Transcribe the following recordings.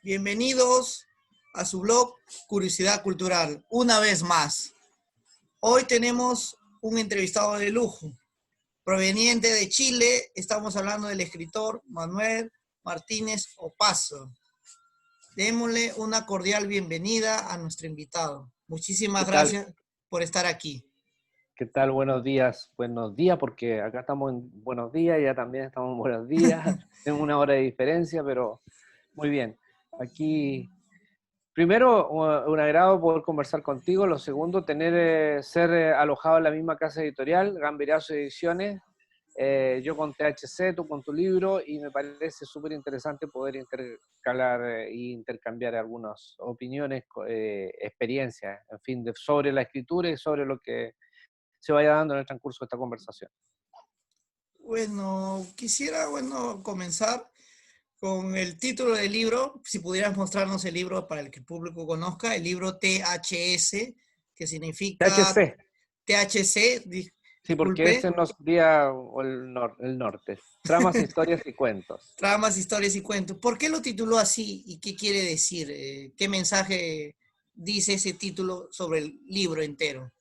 Bienvenidos a su blog Curiosidad Cultural, una vez más. Hoy tenemos un entrevistado de lujo, proveniente de Chile. Estamos hablando del escritor Manuel Martínez Opazo. Démosle una cordial bienvenida a nuestro invitado. Muchísimas ¿Qué tal? gracias por estar aquí. ¿Qué tal? Buenos días. Buenos días, porque acá estamos en buenos días, ya también estamos en buenos días. Tengo una hora de diferencia, pero muy bien. Aquí, primero, un agrado poder conversar contigo. Lo segundo, ser alojado en la misma casa editorial, Gamberazo Ediciones. Yo con THC, tú con tu libro, y me parece súper interesante poder intercalar e intercambiar algunas opiniones, experiencias, en fin, sobre la escritura y sobre lo que se vaya dando en el transcurso de esta conversación. Bueno, quisiera comenzar con el título del libro. Si pudieras mostrarnos el libro para el que el público conozca, el libro THS, que significa THC, THC, sí, porque disculpe, ese no sería el norte. Tramas, historias y cuentos. tramas, historias y cuentos. ¿Por qué lo tituló así y qué quiere decir? ¿Qué mensaje dice ese título sobre el libro entero?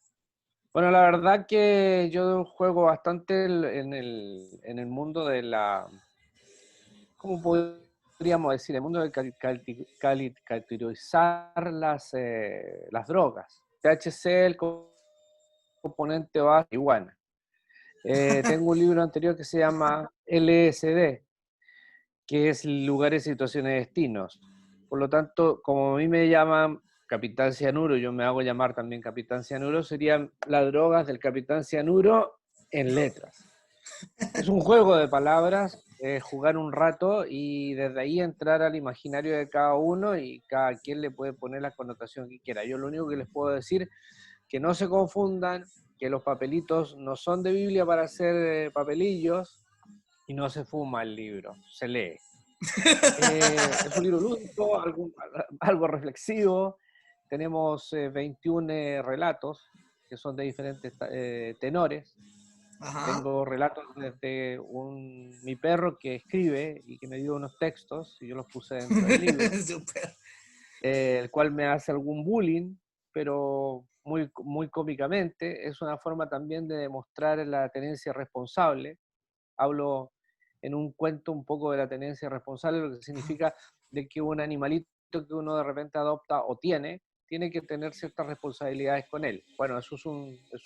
Bueno, la verdad que yo juego bastante en el mundo de la, ¿cómo podríamos decir? El mundo de categorizar las drogas. THC, el componente base, iguana. Tengo un libro anterior que se llama LSD, que es lugares, situaciones, destinos. Por lo tanto, como a mí me llaman Capitán Cianuro, yo me hago llamar también Capitán Cianuro, serían las drogas del Capitán Cianuro en letras. Es un juego de palabras, jugar un rato y desde ahí entrar al imaginario de cada uno y cada quien le puede poner la connotación que quiera. Yo lo único que les puedo decir, que no se confundan, que los papelitos no son de Biblia para hacer papelillos y no se fuma el libro, se lee. Es un libro lúdico, algo reflexivo. Tenemos 21 relatos que son de diferentes tenores. Ajá. Tengo relatos desde mi perro que escribe y que me dio unos textos y yo los puse dentro del libro, Súper. el cual me hace algún bullying, pero muy, muy cómicamente. Es una forma también de demostrar la tenencia responsable. Hablo en un cuento un poco de la tenencia responsable, lo que significa de que un animalito que uno de repente adopta o tiene que tener ciertas responsabilidades con él. Bueno, eso es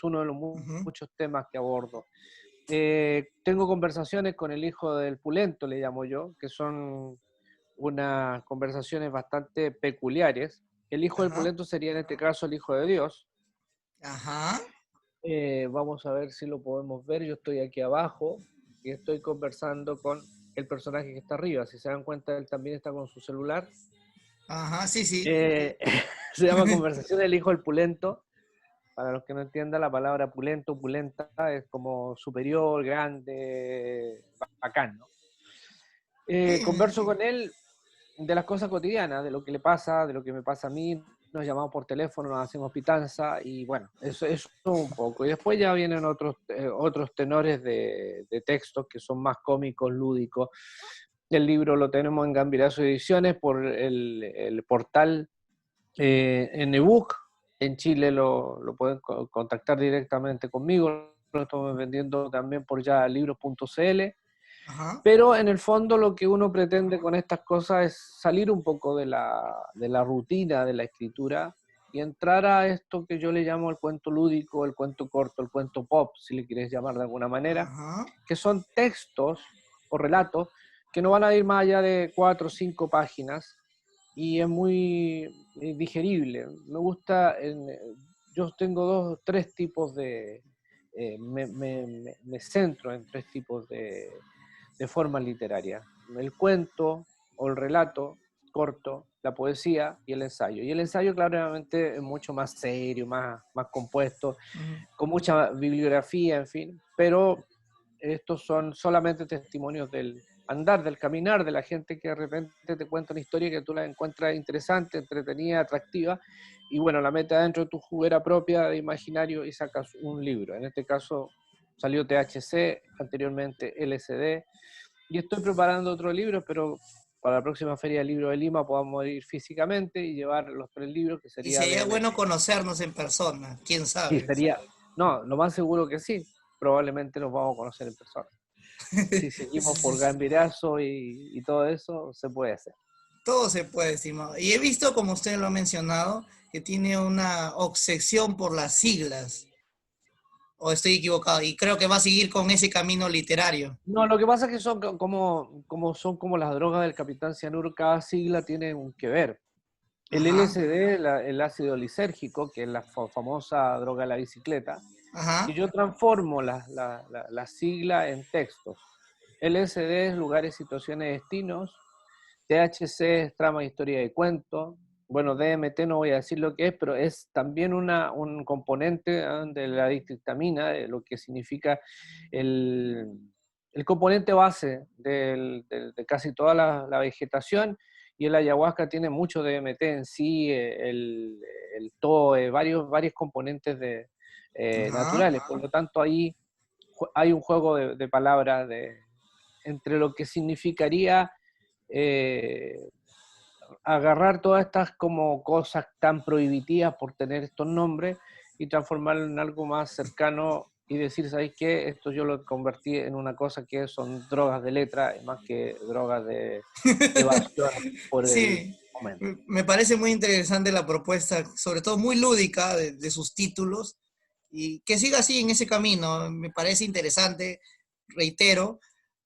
uno de los Ujú. muchos temas que abordo. Tengo conversaciones con el hijo del Pulento, le llamo yo, que son unas conversaciones bastante peculiares. El hijo del Ajá. Pulento sería en este caso el hijo de Dios. Ajá. Vamos a ver si lo podemos ver. Yo estoy aquí abajo y estoy conversando con el personaje que está arriba. Si se dan cuenta, él también está con su celular. Ajá. Sí, sí. Eh, Se llama Conversación del Hijo del Pulento. Para los que no entiendan, la palabra pulento, pulenta, es como superior, grande, bacán, ¿no? Converso Sí. con él de las cosas cotidianas, de lo que le pasa, de lo que me pasa a mí. Nos llamamos por teléfono, nos hacemos pitanza y bueno, eso un poco. Y después ya vienen otros tenores de textos que son más cómicos, lúdicos. El libro lo tenemos en Gambirazo Ediciones por el portal en ebook. En Chile lo pueden contactar directamente conmigo. Lo estamos vendiendo también por ya libros.cl. Ajá. Pero en el fondo lo que uno pretende con estas cosas es salir un poco de la rutina de la escritura y entrar a esto que yo le llamo el cuento lúdico, el cuento corto, el cuento pop, si le quieres llamar de alguna manera, Ajá. que son textos o relatos que no van a ir más allá de 4 o 5 páginas y es muy digerible. Me gusta, yo tengo tres tipos me centro en tres tipos de forma literaria: el cuento o el relato corto, la poesía y el ensayo. Y el ensayo claramente es mucho más serio, más compuesto, Ujú. con mucha bibliografía, en fin, pero estos son solamente testimonios del andar, del caminar de la gente que de repente te cuenta una historia que tú la encuentras interesante, entretenida, atractiva, y bueno, la metes dentro de tu juguera propia de imaginario y sacas un libro. En este caso salió THC, anteriormente LSD, y estoy preparando otro libro, pero para la próxima Feria del Libro de Lima podamos ir físicamente y llevar los 3 libros, que Y sería sería bueno DMT. conocernos en persona, quién Sí, sabe. sería, no, lo más seguro que sí, probablemente nos vamos a conocer en persona. Si seguimos por Gambirazo y todo eso, se puede hacer. Todo se puede, estimado. Y he visto, como usted lo ha mencionado, que tiene una obsesión por las siglas. ¿O estoy equivocado? Y creo que va a seguir con ese camino literario. No, lo que pasa es que son son como las drogas del Capitán Cianuro, cada sigla tiene un que ver. El Ajá, LSD, el ácido lisérgico, que es la famosa droga de la bicicleta, ajá, y yo transformo la sigla en textos. LSD es lugares, situaciones, destinos. THC es trama, historia y cuento. Bueno, DMT no voy a decir lo que es, pero es también un componente de la districtamina, de lo que significa el, el componente base de casi toda la vegetación, y el ayahuasca tiene mucho DMT en sí, el TOE, varios componentes ajá. naturales. Por lo tanto, ahí hay un juego de palabras entre lo que significaría eh, agarrar todas estas como cosas tan prohibitivas por tener estos nombres y transformarlo en algo más cercano y decir, ¿sabéis qué? Esto yo lo convertí en una cosa que son drogas de letra más que drogas de evasión por el Sí, momento. me parece muy interesante la propuesta, sobre todo muy lúdica de sus títulos, y que siga así en ese camino. Me parece interesante, reitero,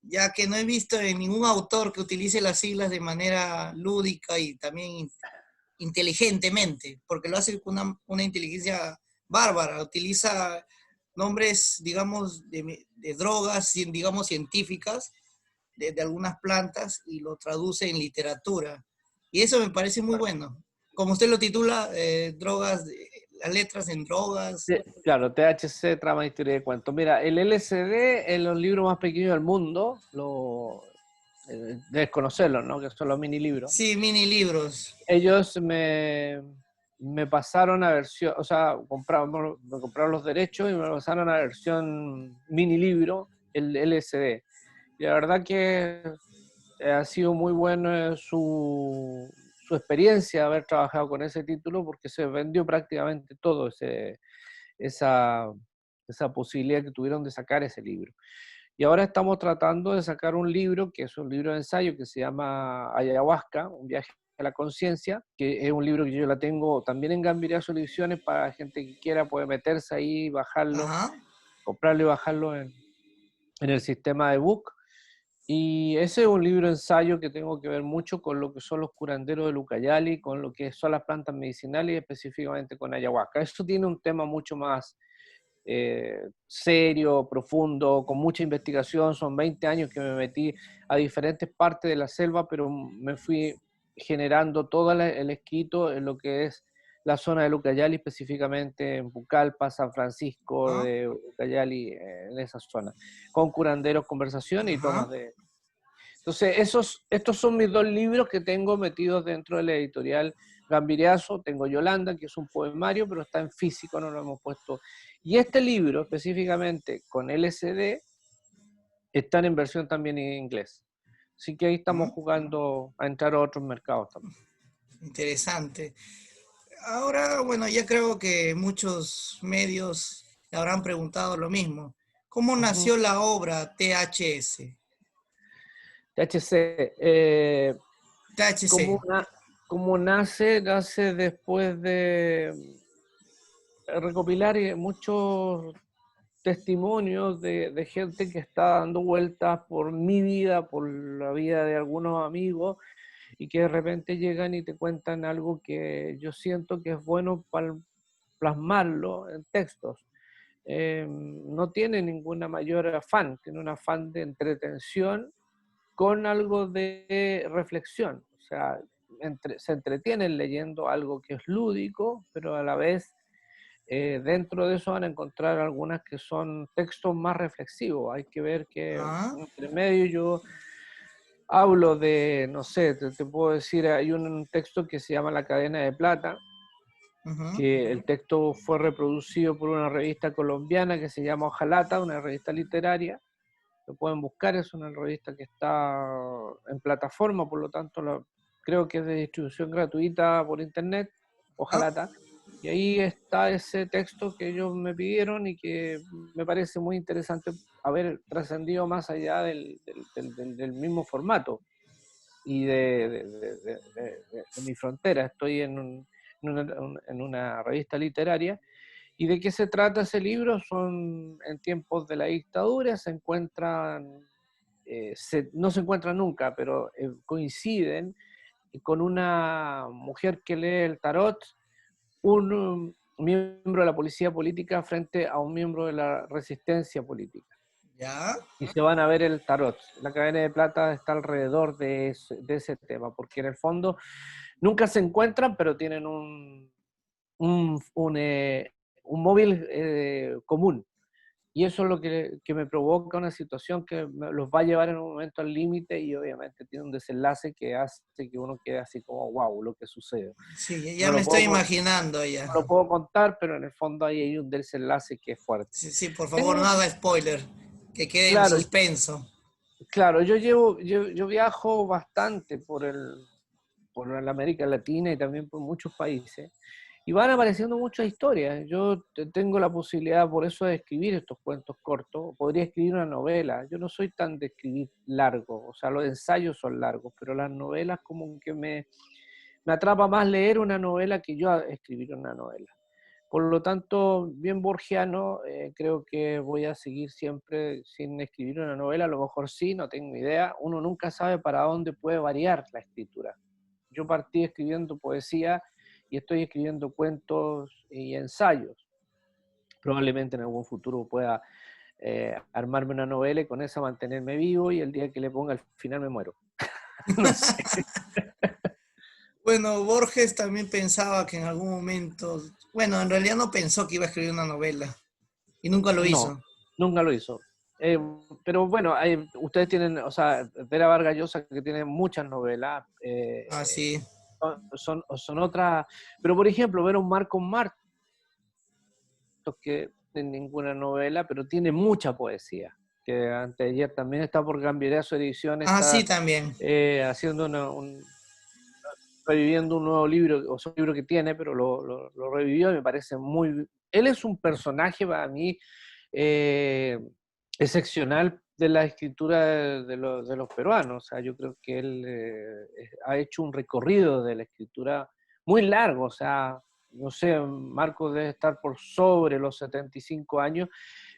ya que no he visto en ningún autor que utilice las siglas de manera lúdica y también inteligentemente, porque lo hace con una inteligencia bárbara, utiliza nombres, digamos, de drogas, digamos, científicas, de algunas plantas y lo traduce en literatura. Y eso me parece muy bueno. Como usted lo titula, drogas, las letras en drogas. Claro, THC, trama, historia de cuentos. Mira, el LSD es los libros más pequeños del mundo, debes conocerlos, ¿no? Que son los mini libros. Sí, mini libros. Ellos me pasaron a versión, o sea, me compraron los derechos y me pasaron a versión mini libro, el LSD. Y la verdad que ha sido muy buena su experiencia haber trabajado con ese título, porque se vendió prácticamente todo esa, esa posibilidad que tuvieron de sacar ese libro. Y ahora estamos tratando de sacar un libro, que es un libro de ensayo que se llama Ayahuasca, un viaje a la conciencia, que es un libro que yo la tengo también en Gambirazo Ediciones, para gente que quiera puede meterse ahí, bajarlo, Ajá. comprarlo y bajarlo en el sistema de Book. Y ese es un libro de ensayo que tengo que ver mucho con lo que son los curanderos de Ucayali, con lo que son las plantas medicinales y específicamente con ayahuasca. Eso tiene un tema mucho más serio, profundo, con mucha investigación. Son 20 años que me metí a diferentes partes de la selva, pero me fui generando todo el escrito en lo que es la zona de Ucayali, específicamente en Pucallpa, San Francisco Ajá. de Ucayali, en esa zona, con curanderos, conversaciones y tomas Ajá. de... Entonces, estos son mis 2 libros que tengo metidos dentro de la editorial Gambiriazo. Tengo Yolanda, que es un poemario, pero está en físico, no lo hemos puesto. Y este libro, específicamente con LSD, están en versión también en inglés. Así que ahí estamos Ajá. jugando a entrar a otros mercados también. Interesante. Ahora, bueno, ya creo que muchos medios le habrán preguntado lo mismo. ¿Cómo Ujú. nació la obra THS? THC, THC. ¿cómo, cómo nace después de recopilar muchos testimonios de gente que está dando vueltas por mi vida, por la vida de algunos amigos, y que de repente llegan y te cuentan algo que yo siento que es bueno plasmarlo en textos. No tiene ninguna mayor afán, tiene un afán de entretención con algo de reflexión. O sea, se entretienen leyendo algo que es lúdico, pero a la vez dentro de eso van a encontrar algunas que son textos más reflexivos. Hay que ver que Ah, entre medio yo hablo de, no sé, te puedo decir, hay un texto que se llama La cadena de plata, ujú. que el texto fue reproducido por una revista colombiana que se llama Ojalata, una revista literaria, lo pueden buscar, es una revista que está en plataforma, por lo tanto creo que es de distribución gratuita por internet, ¿Ah? ojalá. Y ahí está ese texto que ellos me pidieron y que me parece muy interesante haber trascendido más allá del mismo formato y de mi frontera. Estoy en una revista literaria. ¿Y de qué se trata ese libro? Son en tiempos de la dictadura, se encuentran, no se encuentran nunca, pero coinciden con una mujer que lee el tarot, un miembro de la policía política frente a un miembro de la resistencia política. ¿Ya? Y se van a ver el tarot. La cadena de plata está alrededor de ese tema, porque en el fondo nunca se encuentran, pero tienen un móvil común. Y eso es lo que me provoca una situación que los va a llevar en un momento al límite y obviamente tiene un desenlace que hace que uno quede así como, wow, lo que sucede. Sí, ya No me lo estoy puedo, imaginando no ya. lo puedo contar, pero en el fondo ahí hay un desenlace que es fuerte. Sí, sí, por favor, Tengo, no haga spoiler, que quede en claro, suspenso. claro, yo viajo bastante por la América Latina y también por muchos países. Y van apareciendo muchas historias. Yo tengo la posibilidad por eso de escribir estos cuentos cortos. Podría escribir una novela. Yo no soy tan de escribir largo. O sea, los ensayos son largos, pero las novelas como que me atrapa más leer una novela que yo escribir una novela. Por lo tanto, bien borgiano, creo que voy a seguir siempre sin escribir una novela. A lo mejor sí, no tengo idea. Uno nunca sabe para dónde puede variar la escritura. Yo partí escribiendo poesía y estoy escribiendo cuentos y ensayos. Probablemente en algún futuro pueda armarme una novela y con esa mantenerme vivo y el día que le ponga al final me muero. No sé. Bueno, Borges también pensaba que en algún momento, bueno, en realidad no pensó que iba a escribir una novela y nunca lo No, hizo. nunca lo hizo. Eh, pero bueno, ustedes tienen, o sea, Vera Vargas Llosa que tiene muchas novelas, Ah, sí. son otras, pero por ejemplo, ver a un Marcos Martos que en ninguna novela, pero tiene mucha poesía, que anteayer también está por Gambirazo Edición, Ah, sí, está también. haciendo reviviendo un nuevo libro, o sea, un libro que tiene, pero lo revivió y me parece muy... Él es un personaje para mí eh, excepcional de la escritura de los peruanos. O sea, yo creo que él ha hecho un recorrido de la escritura muy largo. O sea, no sé, Marcos debe estar por sobre los 75 años,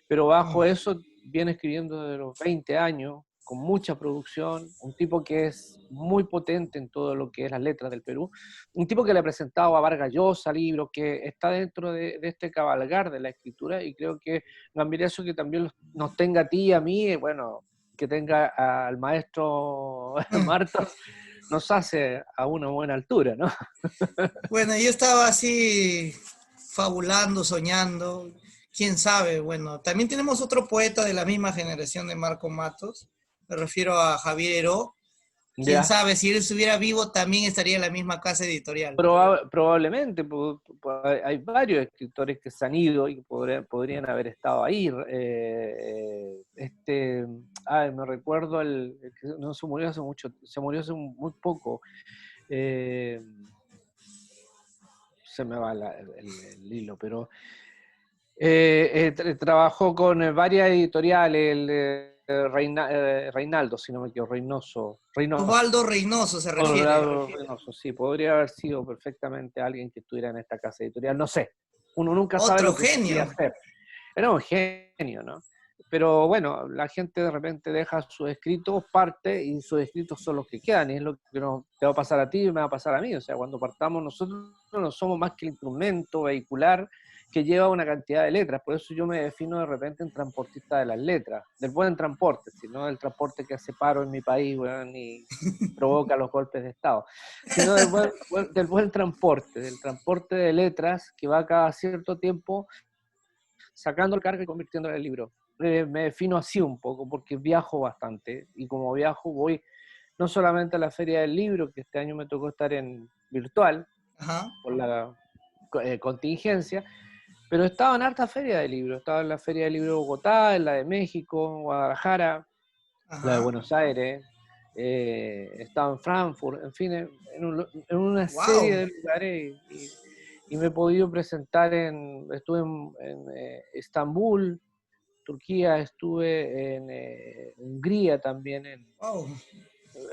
pero bajo Mm. eso viene escribiendo desde los 20 años, con mucha producción, un tipo que es muy potente en todo lo que es las letras del Perú, un tipo que le ha presentado a Vargas Llosa libros, que está dentro de este cabalgar de la escritura, y creo que Gambirazo que también nos tenga a ti y a mí, bueno, que tenga al maestro Martos, nos hace a una buena altura, ¿no? Bueno, yo estaba así fabulando, soñando, quién sabe. Bueno, también tenemos otro poeta de la misma generación de Marco Matos, me refiero a Javier Heró. Quién Ya. sabe, si él estuviera vivo también estaría en la misma casa editorial. Probablemente, hay varios escritores que se han ido y que podrían haber estado ahí. Me recuerdo el que no se murió hace mucho, se murió hace muy poco. eh, Se me va el hilo, pero trabajó con varias editoriales, Reinaldo, si no me equivoco, Reynoso. Osvaldo Reynoso se refiere. Colorado Reynoso, sí, podría haber sido perfectamente alguien que estuviera en esta casa editorial, no sé, uno nunca sabe Otro lo que podría genio. hacer. Era un genio, ¿no? Pero bueno, la gente de repente deja sus escritos, parte, y sus escritos son los que quedan, y es lo que te va a pasar a ti y me va a pasar a mí. O sea, cuando partamos nosotros no somos más que el instrumento vehicular que lleva una cantidad de letras. Por eso yo me defino de repente en transportista de las letras, del buen transporte, sino del transporte que hace paro en mi país, weón, y provoca los golpes de Estado, sino del buen transporte, del transporte de letras que va cada cierto tiempo sacando el carga y convirtiéndolo en el libro. Me defino así un poco, porque viajo bastante, y como viajo voy no solamente a la Feria del Libro, que este año me tocó estar en virtual, Ajá. por la contingencia, pero estaba en harta feria de libros, estaba en la Feria del Libro de Bogotá, en la de México, en Guadalajara, la de Ajá. Buenos Aires, he estado en Frankfurt, en fin, en una serie Wow. de lugares y me he podido presentar estuve en Estambul, Turquía, estuve en Hungría también, Wow.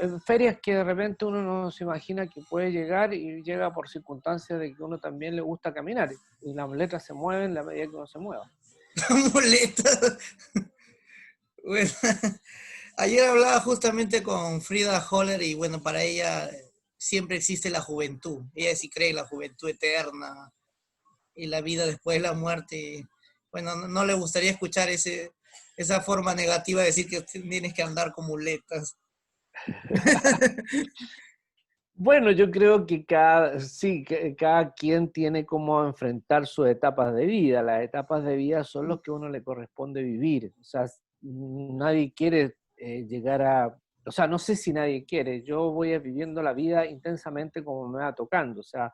en ferias que de repente uno no se imagina que puede llegar y llega por circunstancias de que uno también le gusta caminar y las letras se mueven a medida que uno se mueva. Muleta. Bueno, ayer hablaba justamente con Frida Holler y bueno, para ella siempre existe la juventud. Ella sí cree en la juventud eterna y la vida después de la muerte. Bueno, no le gustaría escuchar esa forma negativa de decir que tienes que andar con muletas. Bueno, yo creo que sí, que cada quien tiene como enfrentar sus etapas de vida. Las etapas de vida son los que a uno le corresponde vivir. O sea, nadie quiere llegar a... O sea, no sé si nadie quiere. Yo voy viviendo la vida intensamente como me va tocando. O sea,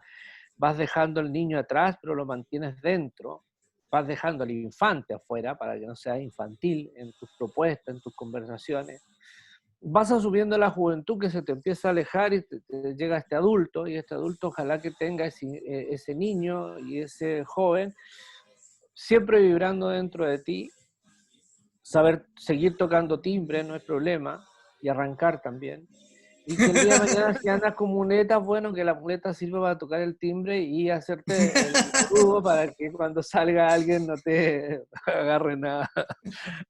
vas dejando al niño atrás, pero lo mantienes dentro. Vas dejando al infante afuera para que no sea infantil en tus propuestas, en tus conversaciones. Vas asumiendo la juventud que se te empieza a alejar y te llega este adulto, y este adulto ojalá que tenga ese niño y ese joven siempre vibrando dentro de ti, saber seguir tocando timbre, no es problema, y arrancar también. Y que el día de mañana si andas con muletas, bueno, que la muleta sirva para tocar el timbre y hacerte el boludo para que cuando salga alguien no te agarre nada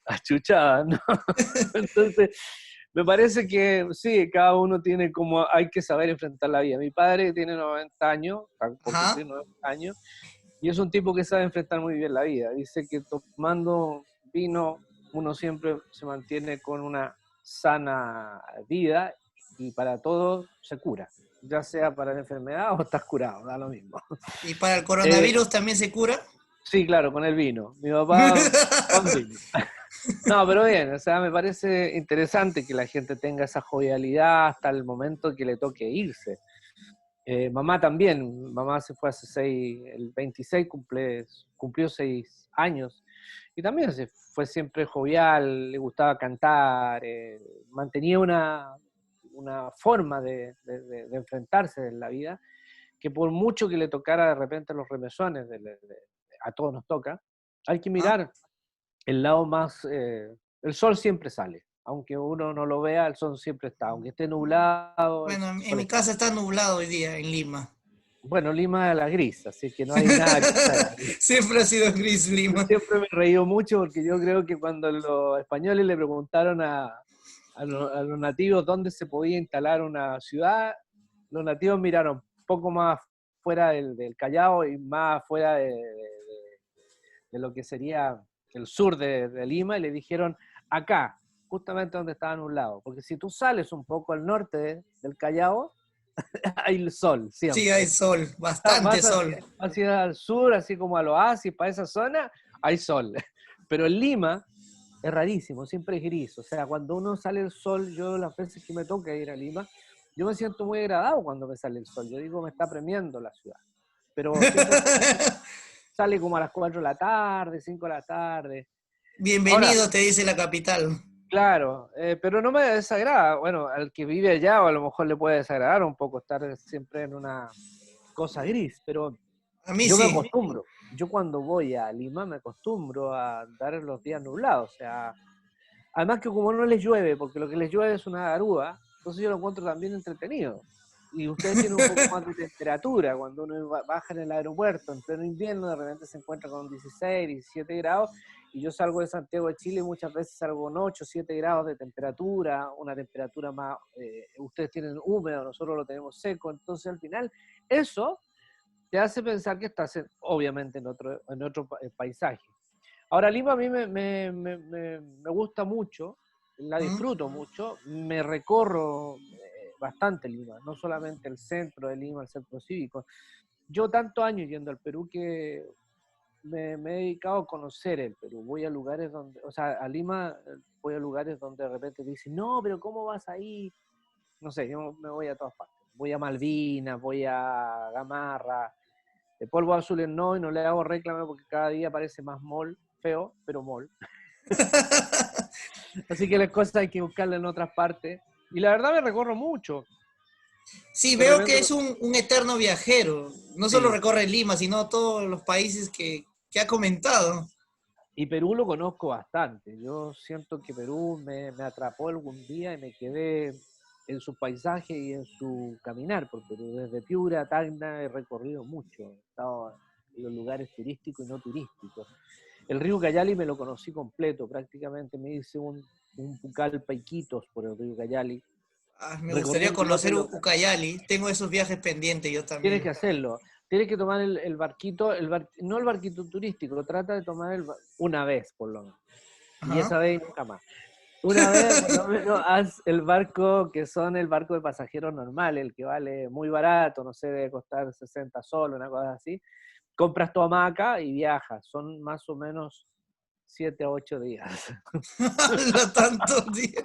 achuchada, ¿no? Entonces, me parece que sí, cada uno tiene como, hay que saber enfrentar la vida. Mi padre tiene 90 años, está por Ajá. cumplir 90 años, y es un tipo que sabe enfrentar muy bien la vida. Dice que tomando vino uno siempre se mantiene con una sana vida y para todo se cura, ya sea para la enfermedad o estás curado, da lo mismo. ¿Y para el Eh, coronavirus también se cura? sí, claro, con el vino. Mi papá, con vino. No, pero bien, o sea, me parece interesante que la gente tenga esa jovialidad hasta el momento que le toque irse. Mamá también, mamá se fue hace el 26 cumplió 6 años y también se fue siempre jovial, le gustaba cantar, mantenía una forma de enfrentarse en la vida que por mucho que le tocara de repente los remesones, a todos nos toca, hay que ¿Ah? mirar el lado más, el sol siempre sale, aunque uno no lo vea, el sol siempre está, aunque esté nublado, el Bueno, en sol mi está. casa está nublado hoy día en Lima. Bueno, Lima es la gris, así que no hay nada que hacer ahí. Siempre ha sido gris Yo Lima. siempre me reí mucho porque yo creo que cuando los españoles le preguntaron a los nativos dónde se podía instalar una ciudad, los nativos miraron un poco más fuera del Callao y más fuera de lo que sería el sur de Lima y le dijeron acá, justamente donde estaban un lado, porque si tú sales un poco al norte del Callao, hay el sol Sí, hay siempre. sol, bastante Más sol. hacia el sur, así como al oasis, para esa zona, hay sol. Pero en Lima es rarísimo, siempre es gris. O sea, cuando uno sale el sol, yo las veces que me toca ir a Lima, yo me siento muy agradado cuando me sale el sol. Yo digo, me está premiando la ciudad. Pero siempre sale como a las 4 de la tarde, 5 de la tarde. Ahora, Bienvenido, te dice la capital. claro, pero no me desagrada. Bueno, al que vive allá, o a lo mejor le puede desagradar un poco estar siempre en una cosa gris, pero A mí yo me sí. acostumbro. Yo cuando voy a Lima me acostumbro a andar en los días nublados. O sea, además que como no les llueve, porque lo que les llueve es una garúa, entonces yo lo encuentro también entretenido. Y ustedes tienen un poco más de temperatura. Cuando uno baja en el aeropuerto en pleno invierno, de repente se encuentra con 16, 17 grados. Y yo salgo de Santiago de Chile y muchas veces salgo con 8, 7 grados de temperatura, una temperatura más, ustedes tienen húmedo, nosotros lo tenemos seco. Entonces al final, eso te hace pensar que estás obviamente en otro paisaje. Ahora, Lima a mí me gusta mucho, la ¿Mm? disfruto mucho, me recorro bastante Lima, no solamente el centro de Lima, el centro cívico. Yo tantos años yendo al Perú que me he dedicado a conocer el Perú. Voy a lugares donde, o sea, a Lima voy a lugares donde de repente dicen, no, pero ¿cómo vas ahí? No sé, yo me voy a todas partes. Voy a Malvinas, voy a Gamarra, de polvo azul no, y no le hago reclamo porque cada día parece más mall, feo, pero mall. Así que las cosas hay que buscarlas en otras partes. Y la verdad me recorro mucho. Sí, De veo que repente, es un eterno viajero. No solo sí. recorre Lima, sino todos los países que ha comentado. Y Perú lo conozco bastante. Yo siento que Perú me atrapó algún día y me quedé en su paisaje y en su caminar por Perú. Desde Piura a Tacna he recorrido mucho. He estado en los lugares turísticos y no turísticos. El río Cayali me lo conocí completo, prácticamente me hice un Pucallpa y Iquitos por el río Cayali, Ah, me gustaría recorriéndolo conocer Ucayali. Tengo esos viajes pendientes yo tienes también. que hacerlo, tienes que tomar el barquito, no el barquito turístico, trata de tomar una vez por lo menos, y Ajá. esa vez nunca más. Una vez por lo menos haz el barco que son el barco de pasajeros normal, el que vale muy barato, no sé, debe costar 60 soles, una cosa así. Compras tu hamaca y viajas, son más o menos 7 a 8 días. Habla tantos días.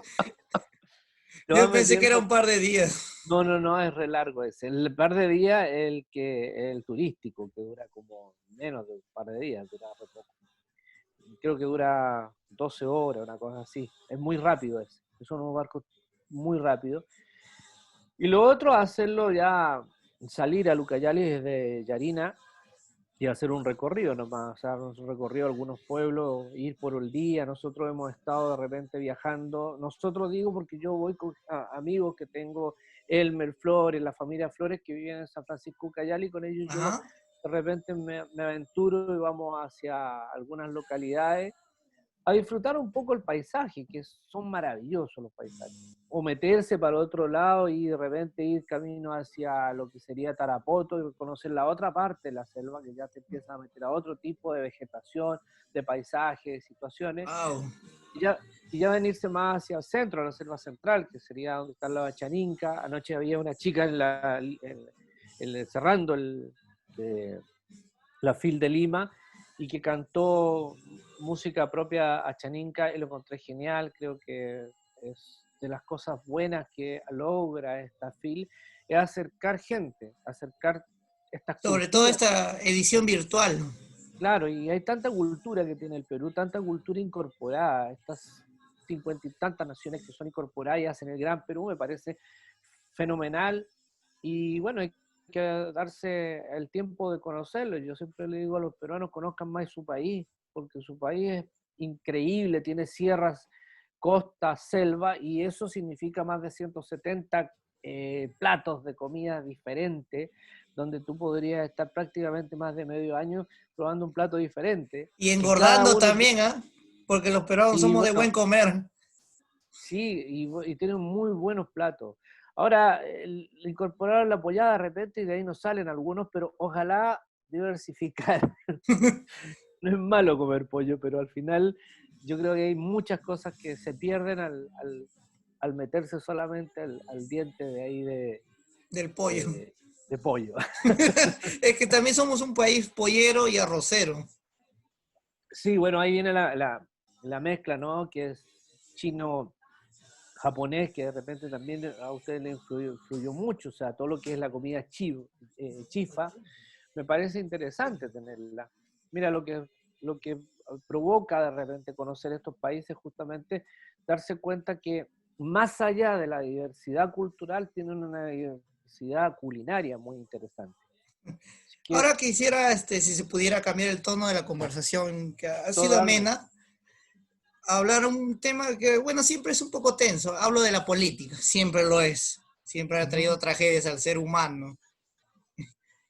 Te vas Yo pensé que era metiendo. un par de días. No, no, no, es re largo ese. El par de días, el turístico, que dura como menos de un par de días, dura re poco. Creo que dura 12 horas, una cosa así. Es muy rápido ese. Son unos barcos muy rápidos. Y lo otro, hacerlo ya, salir a Lucayali desde Yarina y hacer un recorrido nomás, o sea, un recorrido a algunos pueblos, ir por el día. Nosotros hemos estado de repente viajando, nosotros digo porque yo voy con amigos que tengo, Elmer Flores, la familia Flores que viven en San Francisco Ucayali, con ellos yo Ajá. de repente me aventuro y vamos hacia algunas localidades a disfrutar un poco el paisaje, que son maravillosos los paisajes. O meterse para otro lado y de repente ir camino hacia lo que sería Tarapoto y conocer la otra parte de la selva, que ya te empieza a meter a otro tipo de vegetación, de paisaje, de situaciones, Wow. y ya, y ya venirse más hacia el centro, a la selva central, que sería donde está la Bachaninca. Anoche había una chica cerrando la FIL de Lima y que cantó música propia a Chaninca y lo encontré genial. Creo que es de las cosas buenas que logra esta FIL, es acercar gente, acercar estas Sobre todo culturas. esta edición virtual. Claro, y hay tanta cultura que tiene el Perú, tanta cultura incorporada, estas 50 y tantas naciones que son incorporadas y hacen el Gran Perú, me parece fenomenal. Y bueno, hay que darse el tiempo de conocerlo. Yo siempre le digo a los peruanos, conozcan más su país, porque su país es increíble, tiene sierras, costa, selva, y eso significa más de 170 platos de comida diferentes, donde tú podrías estar prácticamente más de medio año probando un plato diferente, Y y cada engordando uno, también, ¿ah? Porque los peruanos y somos de buen bueno, comer. sí, y tienen muy buenos platos. Ahora, incorporar la pollada de repente y de ahí nos salen algunos, pero ojalá diversificar. No es malo comer pollo, pero al final yo creo que hay muchas cosas que se pierden al meterse solamente al diente de ahí Del pollo. de pollo. Es que también somos un país pollero y arrocero. Sí, bueno, ahí viene la mezcla, ¿no? Que es chino japonés, que de repente también a ustedes le influyó mucho, o sea, todo lo que es la comida chifa, me parece interesante tenerla. Mira, lo que provoca de repente conocer estos países, justamente darse cuenta que más allá de la diversidad cultural, tienen una diversidad culinaria muy interesante. Así que Ahora quisiera, si se pudiera cambiar el tono de la conversación, que ha sido totalmente. amena, hablar un tema que, bueno, siempre es un poco tenso. Hablo de la política, siempre lo es. Siempre ha traído Ujú. tragedias al ser humano.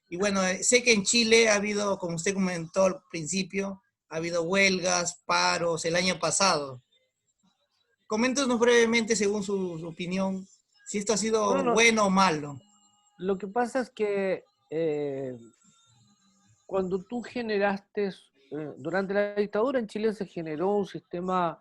Y bueno, sé que en Chile ha habido, como usted comentó al principio, ha habido huelgas, paros el año pasado. Coméntenos brevemente, según su opinión, si esto ha No, sido no, bueno o malo. lo que pasa es que cuando tú generaste, durante la dictadura en Chile se generó un sistema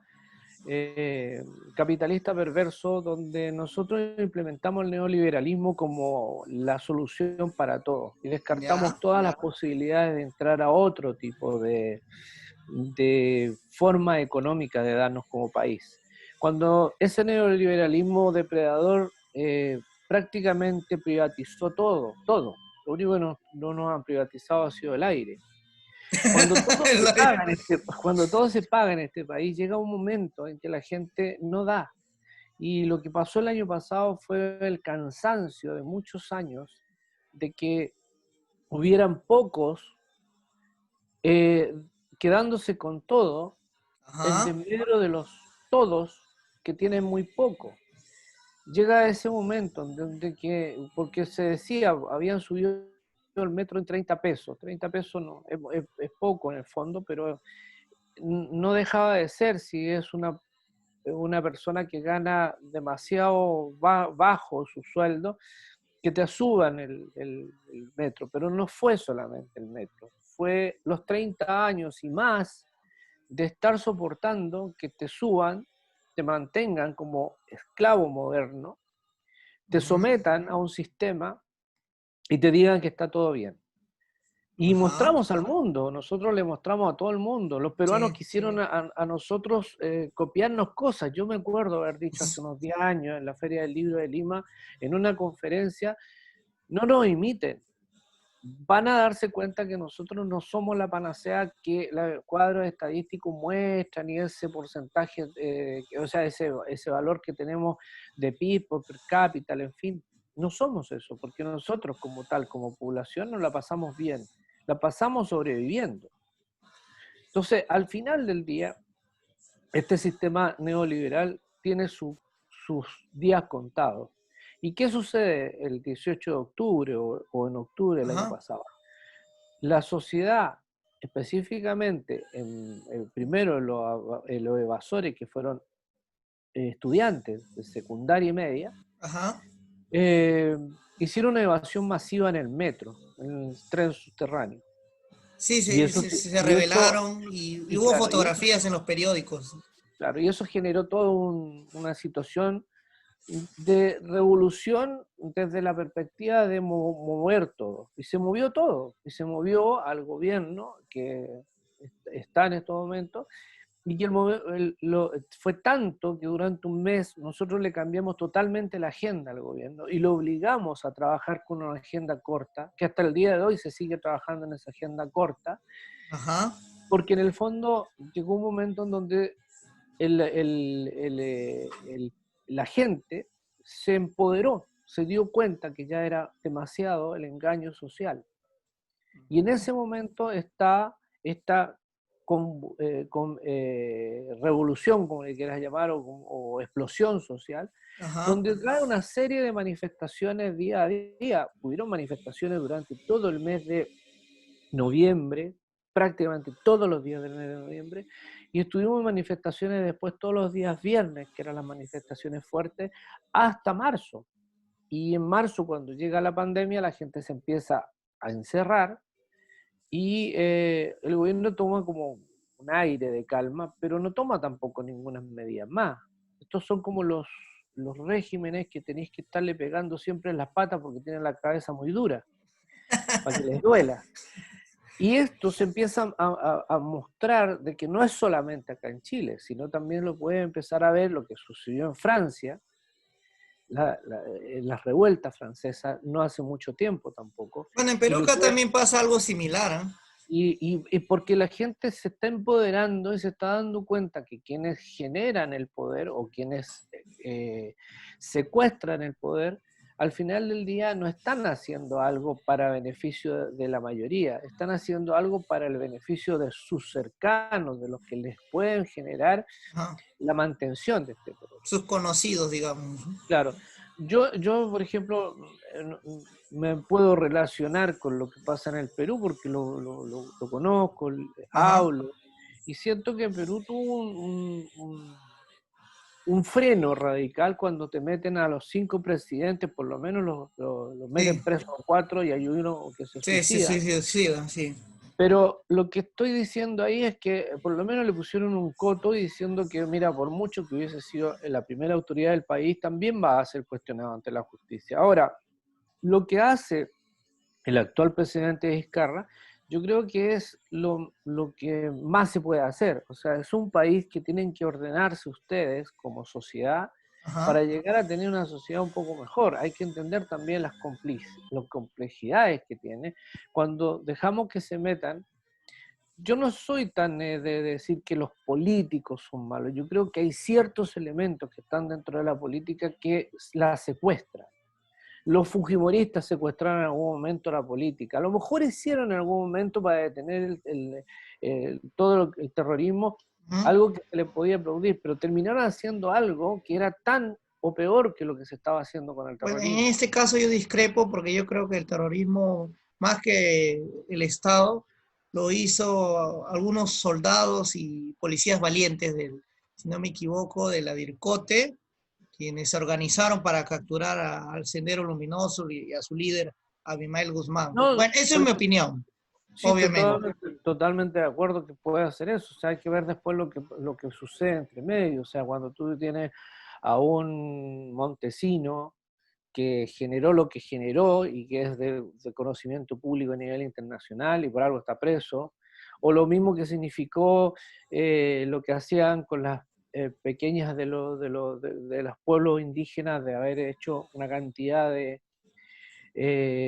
capitalista perverso donde nosotros implementamos el neoliberalismo como la solución para todo y descartamos ¿Ya? todas las posibilidades de entrar a otro tipo de forma económica de darnos como país. Cuando ese neoliberalismo depredador prácticamente privatizó todo, todo. Lo único que no nos han privatizado ha sido el aire. Cuando todo se paga en este país, llega un momento en que la gente no da. Y lo que pasó el año pasado fue el cansancio de muchos años de que hubieran pocos eh, quedándose con todo en Ajá, desmedro de los todos que tienen muy poco. Llega ese momento en donde porque se decía, habían subido el metro en 30 pesos. 30 pesos no, es poco en el fondo, pero no dejaba de ser si es una persona que gana demasiado bajo su sueldo, que te suban el metro. Pero no fue solamente el metro, fue los 30 años y más de estar soportando que te suban, te mantengan como esclavo moderno, te sometan a un sistema y te digan que está todo bien. Y ajá, mostramos al mundo, nosotros le mostramos a todo el mundo. Los peruanos sí. quisieron a nosotros copiarnos cosas. Yo me acuerdo haber dicho hace unos 10 años en la Feria del Libro de Lima, en una conferencia, no nos imiten. Van a darse cuenta que nosotros no somos la panacea que los cuadros estadísticos muestran y ese porcentaje, o sea, ese valor que tenemos de PIB por per cápita, en fin, no somos eso, porque nosotros como tal, como población, no la pasamos bien, la pasamos sobreviviendo. Entonces, al final del día, este sistema neoliberal tiene sus días contados. ¿Y qué sucede el 18 de octubre o en octubre del año Ajá, pasado? La sociedad, específicamente, primero los evasores que fueron estudiantes de secundaria y media, ajá. eh, hicieron una evasión masiva en el metro, en el tren subterráneo. Sí, Y sí, eso, se y eso, revelaron y y hubo claro, y eso, fotografías en los periódicos. claro, y eso generó toda una situación de revolución desde la perspectiva de mover todo. Y se movió todo. Y se movió al gobierno que está en estos momentos. Y que fue tanto que durante un mes nosotros le cambiamos totalmente la agenda al gobierno y lo obligamos a trabajar con una agenda corta, que hasta el día de hoy se sigue trabajando en esa agenda corta, Ajá. porque en el fondo llegó un momento en donde el, el, el, la gente se empoderó, se dio cuenta que ya era demasiado el engaño social. Y en ese momento está esta revolución, como le quieras llamar, o explosión social, Ajá. donde trae una serie de manifestaciones día a día. Hubieron manifestaciones durante todo el mes de noviembre, prácticamente todos los días del mes de noviembre, y estuvimos en manifestaciones después todos los días viernes, que eran las manifestaciones fuertes, hasta marzo. Y en marzo, cuando llega la pandemia, la gente se empieza a encerrar y el gobierno toma como un aire de calma, pero no toma tampoco ninguna medida más. Estos son como los regímenes que tenéis que estarle pegando siempre en las patas porque tienen la cabeza muy dura, para que les duela. Y esto se empieza a mostrar de que no es solamente acá en Chile, sino también lo puede empezar a ver lo que sucedió en Francia, las revueltas francesas, no hace mucho tiempo tampoco. Bueno, en Y Perú lo acá que también pasa algo similar, ¿ah? y porque la gente se está empoderando y se está dando cuenta que quienes generan el poder o quienes secuestran el poder, al final del día no están haciendo algo para beneficio de la mayoría, están haciendo algo para el beneficio de sus cercanos, de los que les pueden generar Ajá. la mantención de este poder. Sus conocidos, digamos. Claro, yo por ejemplo, me puedo relacionar con lo que pasa en el Perú porque lo conozco, Ajá. hablo, y siento que Perú tuvo un freno radical cuando te meten a los 5 presidentes, por lo menos los meten Sí. presos a 4 y hay uno que se Sí, sí, suicida. sí, sí, sí, sí. Pero lo que estoy diciendo ahí es que por lo menos le pusieron un coto y diciendo que, mira, por mucho que hubiese sido la primera autoridad del país, también va a ser cuestionado ante la justicia. Ahora, lo que hace el actual presidente Vizcarra, yo creo que es lo que más se puede hacer. O sea, es un país que tienen que ordenarse ustedes como sociedad Ajá. para llegar a tener una sociedad un poco mejor. Hay que entender también las complejidades que tiene cuando dejamos que se metan. yo no soy tan de decir que los políticos son malos. Yo creo que hay ciertos elementos que están dentro de la política que la secuestran. Los fujimoristas secuestraron en algún momento la política. A lo mejor hicieron en algún momento para detener todo el terrorismo ¿Mm? algo que se le podía aplaudir, pero terminaron haciendo algo que era tan o peor que lo que se estaba haciendo con el Bueno, en terrorismo. este caso yo discrepo porque yo creo que el terrorismo, más que el Estado, lo hizo algunos soldados y policías valientes del, si no me equivoco, de la DIRCOTE, quienes se organizaron para capturar al Sendero Luminoso y a su líder, Abimael Guzmán. No, Bueno, esa es mi opinión, sí, obviamente. totalmente de acuerdo que puede hacer eso. O sea, hay que ver después lo que sucede entre medio. O sea, cuando tú tienes a un Montesino que generó lo que generó y que es de conocimiento público a nivel internacional y por algo está preso, o lo mismo que significó lo que hacían con las pequeñas de los pueblos indígenas de haber hecho una cantidad de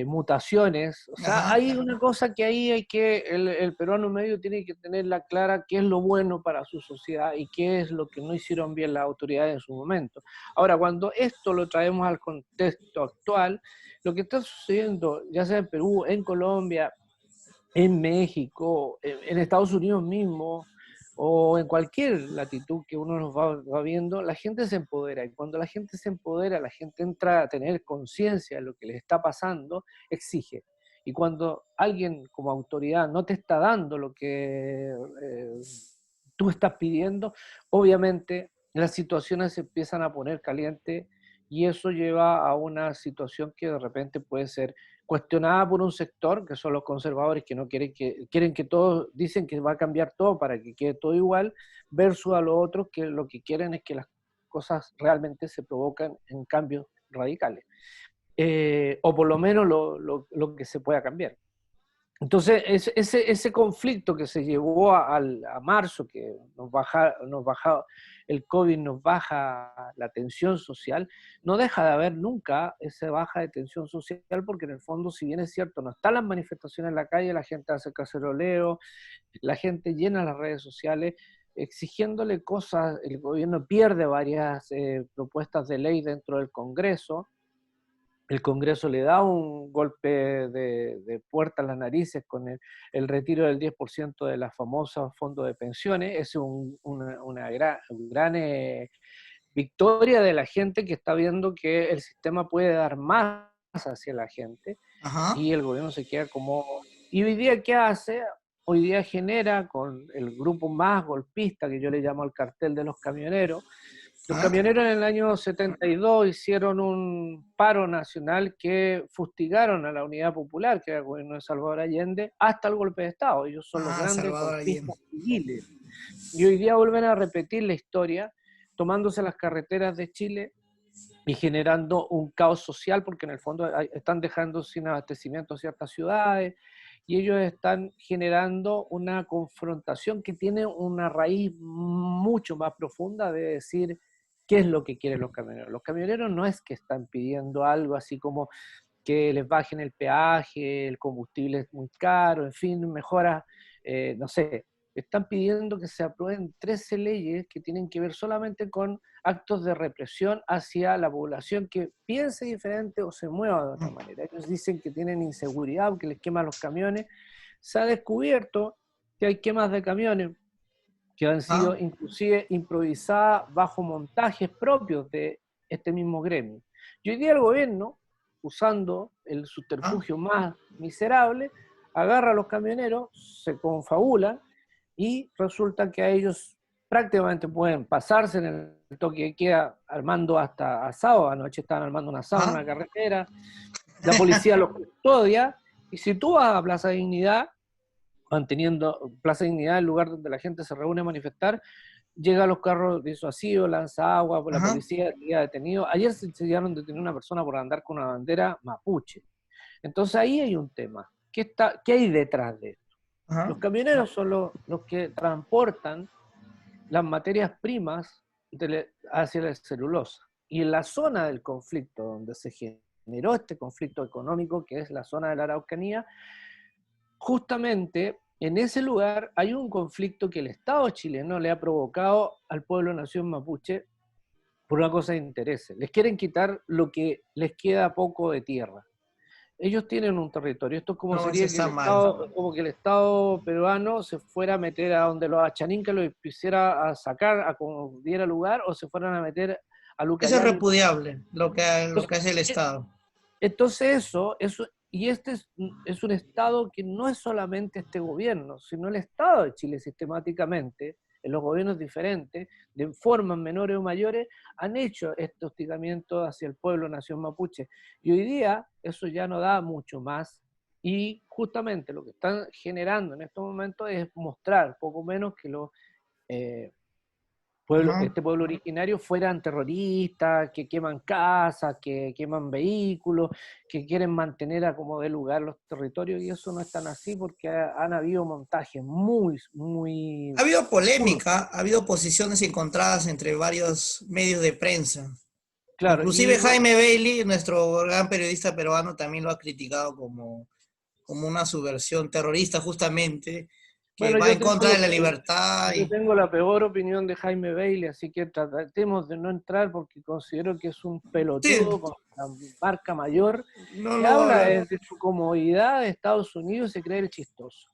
mutaciones. O sea, Ajá. hay una cosa que ahí hay que, el peruano medio tiene que tenerla clara qué es lo bueno para su sociedad y qué es lo que no hicieron bien las autoridades en su momento. Ahora, cuando esto lo traemos al contexto actual, lo que está sucediendo, ya sea en Perú, en Colombia, en México, en Estados Unidos mismo, o en cualquier latitud que uno nos va viendo, la gente se empodera. Y cuando la gente se empodera, la gente entra a tener conciencia de lo que les está pasando, exige. Y cuando alguien como autoridad no te está dando lo que tú estás pidiendo, obviamente las situaciones se empiezan a poner calientes y eso lleva a una situación que de repente puede ser cuestionada por un sector, que son los conservadores, que no quieren que todo, dicen que va a cambiar todo para que quede todo igual, versus a los otros que lo que quieren es que las cosas realmente se provocan en cambios radicales, o por lo menos lo que se pueda cambiar. Entonces, ese conflicto que se llevó a marzo, que nos baja, el COVID nos baja la tensión social, no deja de haber nunca esa baja de tensión social, porque en el fondo, si bien es cierto, no están las manifestaciones en la calle, la gente hace caceroleo, la gente llena las redes sociales, exigiéndole cosas, el gobierno pierde varias propuestas de ley dentro del Congreso, el Congreso le da un golpe de puerta a las narices con el retiro del 10% de las famosas fondos de pensiones. Es una gran victoria de la gente que está viendo que el sistema puede dar más hacia la gente Ajá. y el gobierno se queda como... ¿Y hoy día qué hace? Hoy día genera con el grupo más golpista, que yo le llamo el cartel de los camioneros. Los ¿Ah? camioneros en el año 72 hicieron un paro nacional que fustigaron a la Unidad Popular, que era el gobierno de Salvador Allende, hasta el golpe de Estado. Ellos son los Ah, grandes Salvador Allende. golpistas civiles. Y hoy día vuelven a repetir la historia, tomándose las carreteras de Chile y generando un caos social, porque en el fondo están dejando sin abastecimiento ciertas ciudades, y ellos están generando una confrontación que tiene una raíz mucho más profunda de decir qué es lo que quieren los camioneros. Los camioneros no es que están pidiendo algo así como que les bajen el peaje, el combustible es muy caro, en fin, mejoras, no sé, están pidiendo que se aprueben 13 leyes que tienen que ver solamente con actos de represión hacia la población que piense diferente o se mueva de otra manera. Ellos dicen que tienen inseguridad, que les queman los camiones. Se ha descubierto que hay quemas de camiones que han ¿Ah? sido inclusive improvisadas bajo montajes propios de este mismo gremio. Y hoy día el gobierno, usando el ¿Ah? subterfugio más miserable, agarra a los camioneros, se confabula y resulta que a ellos prácticamente pueden pasarse en el toque de queda armando hasta asado. Anoche estaban armando un asado en ¿Ah? una carretera, la policía los custodia y si tú vas a Plaza Dignidad, manteniendo Plaza Dignidad, el lugar donde la gente se reúne a manifestar, llega a los carros disuasivos, lanza agua, la Ajá. policía llega detenido. Ayer se llegaron a detener una persona por andar con una bandera mapuche. Entonces ahí hay un tema. ¿Qué hay detrás de esto? Los Ajá. camioneros son los que transportan las materias primas hacia la celulosa. Y en la zona del conflicto donde se generó este conflicto económico, que es la zona de la Araucanía, justamente en ese lugar hay un conflicto que el Estado chileno le ha provocado al pueblo nación mapuche por una cosa de intereses. Les quieren quitar lo que les queda poco de tierra. Ellos tienen un territorio. Esto es como No, eso sería que está mal. el Estado peruano se fuera a meter a donde los achaninca lo quisiera a sacar a como diera lugar, o se fueran a meter a Eso es Lucayán. repudiable, lo que hace el Estado. Entonces y este es un Estado que no es solamente este gobierno, sino el Estado de Chile sistemáticamente, en los gobiernos diferentes, de formas menores o mayores, han hecho este hostigamiento hacia el pueblo nación mapuche. Y hoy día eso ya no da mucho más, y justamente lo que están generando en estos momentos es mostrar poco menos que los Ajá. este pueblo originario fueran terroristas, que queman casas, que queman vehículos, que quieren mantener a como de lugar los territorios, y eso no es tan así porque han habido montajes muy, muy Ha habido oscuros. polémica, ha habido posiciones encontradas entre varios medios de prensa. Claro, Inclusive Jaime Bailey, nuestro gran periodista peruano, también lo ha criticado como una subversión terrorista, justamente, que bueno, va en contra de la libertad. yo tengo la peor opinión de Jaime Bailey, así que tratemos de no entrar porque considero que es un Sí, pelotudo con la marca mayor no que lo. habla de su comodidad de Estados Unidos y se cree el chistoso.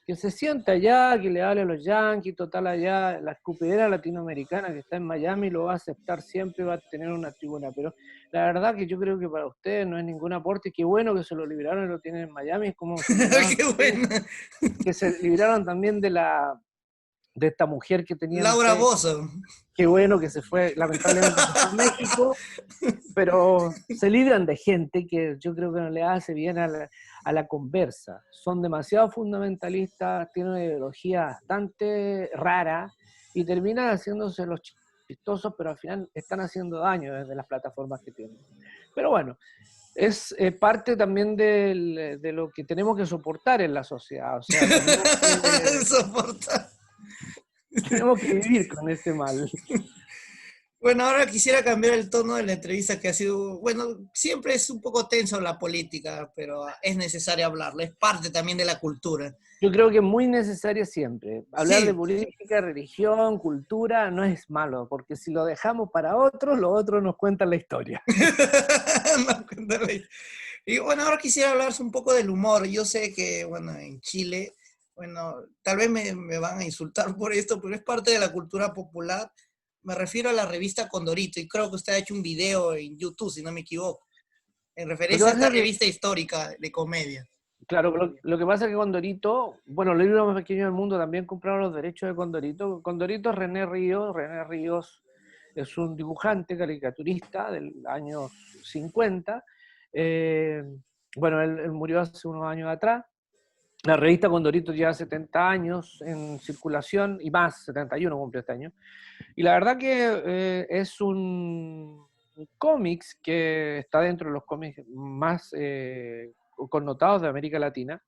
Que se sienta allá, que le hable a los yanquis, total allá, la escupidera latinoamericana que está en Miami lo va a aceptar siempre, va a tener una tribuna, pero la verdad que yo creo que para ustedes no es ningún aporte, qué bueno que se lo liberaron y lo tienen en Miami, es como se libraron Qué también, bueno. que se libraron también de esta mujer que tenían Laura ustedes, Bozzo. qué bueno que se fue, lamentablemente se fue a México, pero se libran de gente que yo creo que no le hace bien a la conversa. Son demasiado fundamentalistas, tienen una ideología bastante rara y terminan haciéndose los chistosos, pero al final están haciendo daño desde las plataformas que tienen. Pero bueno, es parte también de lo que tenemos que soportar en la sociedad, o sea, Soporta. tenemos que vivir con este mal. Bueno, ahora quisiera cambiar el tono de la entrevista que ha sido, bueno, siempre es un poco tenso la política, pero es necesario hablarla, es parte también de la cultura. Yo creo que es muy necesaria siempre. Hablar de Sí. política, religión, cultura, no es malo, porque si lo dejamos para otros, los otros nos cuentan la historia. No, cuéntale. Y bueno, ahora quisiera hablarse un poco del humor. Yo sé que, bueno, en Chile, bueno, tal vez me van a insultar por esto, pero es parte de la cultura popular. Me refiero a la revista Condorito, y creo que usted ha hecho un video en YouTube, si no me equivoco, en Lo que referencia a esta pasa es que, revista histórica de comedia. claro, lo que pasa es que Condorito, bueno, el libro más pequeño del mundo también compraron los derechos de Condorito. Condorito es René Ríos es un dibujante, caricaturista del año 50. Eh, bueno, él murió hace unos años atrás. La revista Condorito lleva 70 años en circulación y más, 71 cumple este año. Y la verdad que es un cómics que está dentro de los cómics más connotados de América Latina